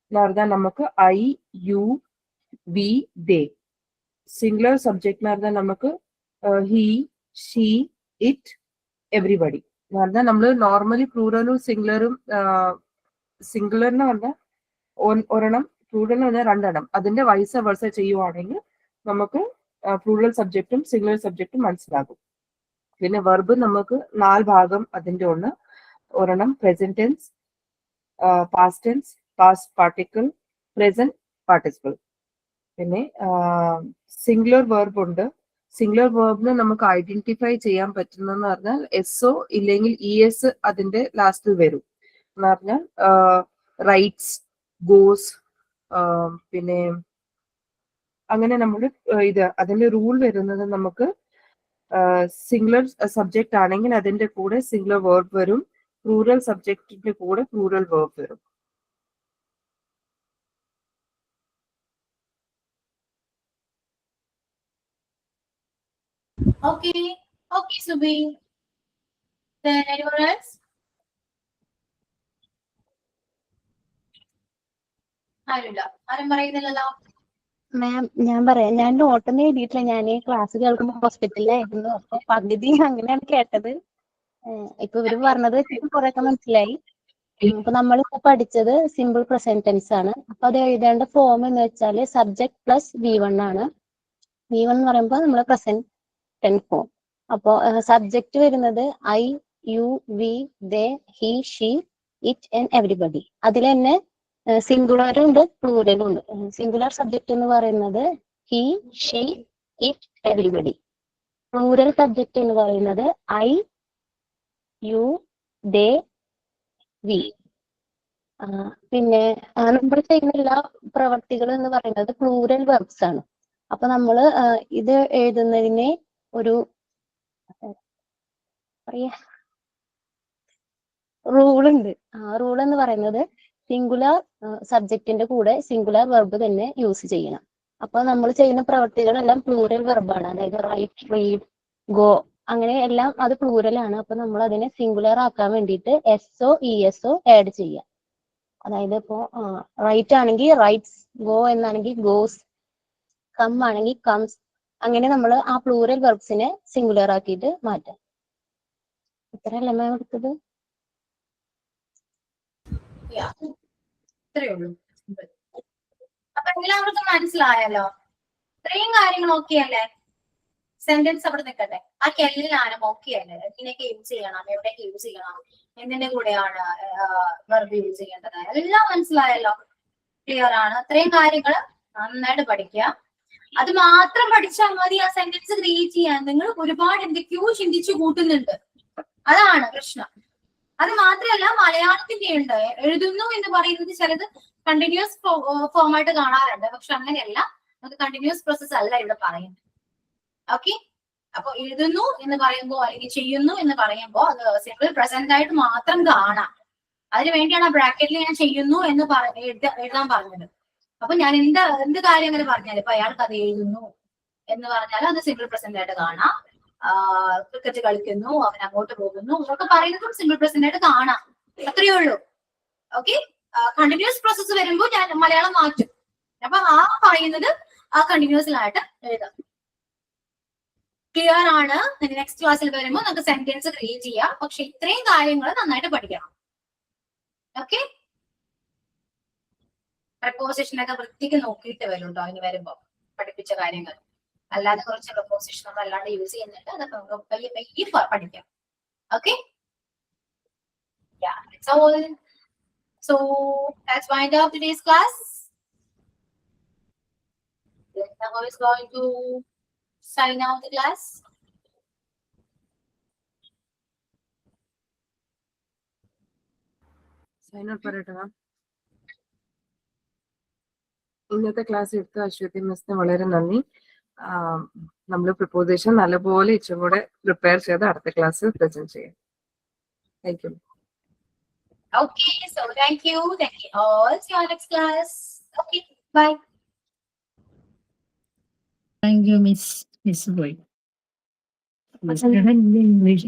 എന്ന് പറഞ്ഞാൽ നമുക്ക് I, you, we, they. Singular subject എന്ന് പറഞ്ഞാൽ നമുക്ക് ഹി, ഷീ, ഇറ്റ്, എവ്രിബഡി എന്ന് പറഞ്ഞാൽ നമ്മൾ നോർമലി പ്ലൂറലും സിംഗുലറും, സിംഗുലറിന് പറഞ്ഞാൽ ഒരെണ്ണം, പ്ലൂറൽ പറഞ്ഞാൽ രണ്ടെണ്ണം. അതിന്റെ വൈസ് വേഴ്സ ചെയ്യുവാണെങ്കിൽ നമുക്ക് പ്ലൂറൽ സബ്ജക്റ്റും സിംഗുലർ സബ്ജക്റ്റും മനസ്സിലാകും. പിന്നെ വെർബ് നമുക്ക് 4 ഭാഗം അതിന്റെ ഉണ്ട്. ഒരെണ്ണം present tense, past tense, past particle, present participle. പിന്നെ സിംഗുലർ വെർബ് ഉണ്ട്. സിംഗുലർ വെർബിന് നമുക്ക് ഐഡന്റിഫൈ ചെയ്യാൻ പറ്റുന്നതെന്ന് പറഞ്ഞാൽ എസ്ഒ ഇല്ലെങ്കിൽ ES അതിന്റെ ലാസ്റ്റിൽ വരും. എന്ന് പറഞ്ഞാൽ റൈറ്റ്സ്, ഗോസ്, പിന്നെ അങ്ങനെ നമ്മൾ ഇത് അതിന്റെ റൂൾ വരുന്നത് നമുക്ക് സിംഗുലർ സബ്ജക്റ്റ് ആണെങ്കിൽ അതിന്റെ കൂടെ സിംഗുലർ വേർബ് വരും, പ്ലൂറൽ സബ്ജക്റ്റിന്റെ കൂടെ പ്ലൂറൽ വേർബ് വരും. Okay, okay, Subi. Then anyone else? ആരുമില്ല, ആരും പറയുന്നില്ലല്ലോ. മാം ഞാൻ പറയാം, ഞാൻ നോട്ടൊന്നും എഴുതിയിട്ടില്ല. ഞാൻ ക്ലാസ് കേൾക്കുമ്പോൾ ഹോസ്പിറ്റലിലായിരുന്നു, അപ്പൊ പകുതി അങ്ങനെയാണ് കേട്ടത്. ഇപ്പൊ ഇവര് പറഞ്ഞത് കുറെയൊക്കെ മനസ്സിലായി. അപ്പൊ നമ്മളിപ്പോ പഠിച്ചത് സിമ്പിൾ പ്രസന്റ് ടെൻസ് ആണ്. അപ്പൊ അത് എഴുതേണ്ട ഫോം എന്ന് വെച്ചാല് സബ്ജക്ട് പ്ലസ് V1 ആണ്. V1 എന്ന് പറയുമ്പോൾ നമ്മള് പ്രസന്റ് ടെൻസ് ഫോം. അപ്പോ സബ്ജക്ട് വരുന്നത് I, you, we, they, he, she, it and everybody. അതിൽ തന്നെ സിംഗുലറും ഉണ്ട്, പ്ലൂറലും ഉണ്ട്. സിംഗുലർ സബ്ജക്ട് എന്ന് പറയുന്നത് he, she, it, everybody. Plural subject എന്ന് പറയുന്നത് ഐ, യു, ദേ, വി. പിന്നെ നമ്മൾ ചെയ്യുന്ന എല്ലാ പ്രവർത്തികൾ എന്ന് പറയുന്നത് പ്ലൂറൽ വെർബ്സ് ആണ്. അപ്പൊ നമ്മള് ഇത് എഴുതുന്നതിന് ഒരു റൂൾ ഉണ്ട്. ആ റൂൾ എന്ന് പറയുന്നത് സിംഗുലർ സബ്ജക്റ്റിന്റെ കൂടെ സിംഗുലർ വെർബ് തന്നെ യൂസ് ചെയ്യണം. അപ്പൊ നമ്മൾ ചെയ്യുന്ന പ്രവർത്തികളെല്ലാം പ്ലൂറൽ വെർബാണ്. അതായത് റൈറ്റ്, റീഡ്, ഗോ, അങ്ങനെ എല്ലാം അത് പ്ലൂറലാണ്. അപ്പൊ നമ്മൾ അതിനെ സിംഗുലർ ആക്കാൻ വേണ്ടിയിട്ട് SO ESO ആഡ് ചെയ്യാം. അതായത് ഇപ്പോ റൈറ്റ് ആണെങ്കിൽ റൈറ്റ്സ്, ഗോ എന്നാണെങ്കിൽ ഗോസ്, കം ആണെങ്കിൽ കംസ്. അങ്ങനെ നമ്മൾ ആ പ്ലൂറൽ വെർബ്സിനെ സിംഗുലർ ആക്കിയിട്ട് മാറ്റാം. ഇത്രയല്ലേ മാം എടുത്തത്? ഇത്രയേ ഉള്ളൂ. അപ്പൊ എല്ലാവർക്കും മനസ്സിലായല്ലോ? ഇത്രയും കാര്യങ്ങൾ ഓക്കെ അല്ലേ? സെന്റൻസ് അവിടെ നിൽക്കട്ടെ, ബാക്കി എല്ലാവരും ഓക്കെ അല്ലേ? എങ്ങനെയൊക്കെ യൂസ് ചെയ്യണം, എവിടെയൊക്കെ യൂസ് ചെയ്യണം, എന്തിന്റെ കൂടെയാണ് വെർബ് യൂസ് ചെയ്യേണ്ടത്, എല്ലാം മനസ്സിലായല്ലോ? ക്ലിയർ ആണ്? ഇത്രയും കാര്യങ്ങൾ നന്നായിട്ട് പഠിക്കുക. അത് മാത്രം പഠിച്ചാൽ മതി ആ സെന്റൻസ് ക്രിയേറ്റ് ചെയ്യാൻ. നിങ്ങൾ ഒരുപാട് എന്തൊക്കെയോ ചിന്തിച്ചു കൂട്ടുന്നുണ്ട്, അതാണ് പ്രശ്നം. അത് മാത്രമല്ല മലയാളത്തിന്റെ ഉണ്ട്, എഴുതുന്നു എന്ന് പറയുന്നത് ചിലത് കണ്ടിന്യൂസ് ഫോമായിട്ട് കാണാറുണ്ട്. പക്ഷെ അങ്ങനെയല്ല, നമുക്ക് കണ്ടിന്യൂസ് പ്രോസസ് അല്ല ഇവിടെ പറയുന്നത്. ഓക്കെ, അപ്പൊ എഴുതുന്നു എന്ന് പറയുമ്പോ അല്ലെങ്കിൽ ചെയ്യുന്നു എന്ന് പറയുമ്പോ അത് സിമ്പിൾ പ്രസന്റ് ആയിട്ട് മാത്രം കാണാം. അതിനു വേണ്ടിയാണ് ആ ബ്രാക്കറ്റിൽ ഞാൻ ചെയ്യുന്നു എന്ന് എഴുതാൻ പറഞ്ഞത്. അപ്പൊ ഞാൻ എന്ത് കാര്യം അങ്ങനെ പറഞ്ഞാൽ, ഇപ്പൊ അയാൾക്ക് അത് എഴുതുന്നു എന്ന് പറഞ്ഞാൽ അത് സിമ്പിൾ പ്രസന്റ് ആയിട്ട് കാണാം. ക്രിക്കറ്റ് കളിക്കുന്നു, അവൻ അങ്ങോട്ട് പോകുന്നു എന്നൊക്കെ പറയുന്നതും സിമ്പിൾ പ്രസന്റ് ആയിട്ട് കാണാം. അത്രയേ ഉള്ളൂ. ഓക്കെ, കണ്ടിന്യൂസ് പ്രോസസ് വരുമ്പോൾ ഞാൻ മലയാളം മാറ്റും. അപ്പൊ ആ പറയുന്നത് ആ കണ്ടിന്യൂസിലായിട്ട് എഴുതാം. ക്ലിയർ ആണ്? നെക്സ്റ്റ് ക്ലാസ്സിൽ വരുമ്പോൾ നമുക്ക് സെന്റൻസ് ക്രിയേറ്റ് ചെയ്യാം. പക്ഷെ ഇത്രയും കാര്യങ്ങൾ നന്നായിട്ട് പഠിക്കണം. ഓക്കെ, പ്രപ്പോസിഷൻ ഒക്കെ വൃത്തിക്ക് നോക്കിയിട്ട് വരും കേട്ടോ അതിന് വരുമ്പോ പഠിപ്പിച്ച കാര്യങ്ങൾ. അല്ലാതെ കുറച്ച് പ്രപ്പോസിഷൻ നമ്മൾ അല്ലാണ്ട് യൂസ് ചെയ്യുന്നുണ്ട്, അതൊക്കെ പയ്യെ പയ്യെ പഠിക്കാം. Okay, yeah, that's all. So let's wind up today's class. Then now is going to sign out the class. Sign out പറയട്ടെ മാം. ഇന്നത്തെ ക്ലാസ് എടുത്ത അശ്വതി മിസ്സിന് വളരെ നന്ദി. നമ്മൾ പ്രിപ്പോസിഷൻ നല്ലപോലെ ഇച്ചും കൂടെ പ്രിപ്പയർ ചെയ്ത് അടുത്ത ക്ലാസ്സിൽ പ്രസന്റ് ചെയ്യാം. Thank you. Okay, so thank you all. See you on next class. Okay, bye. Thank you, Miss Boy. English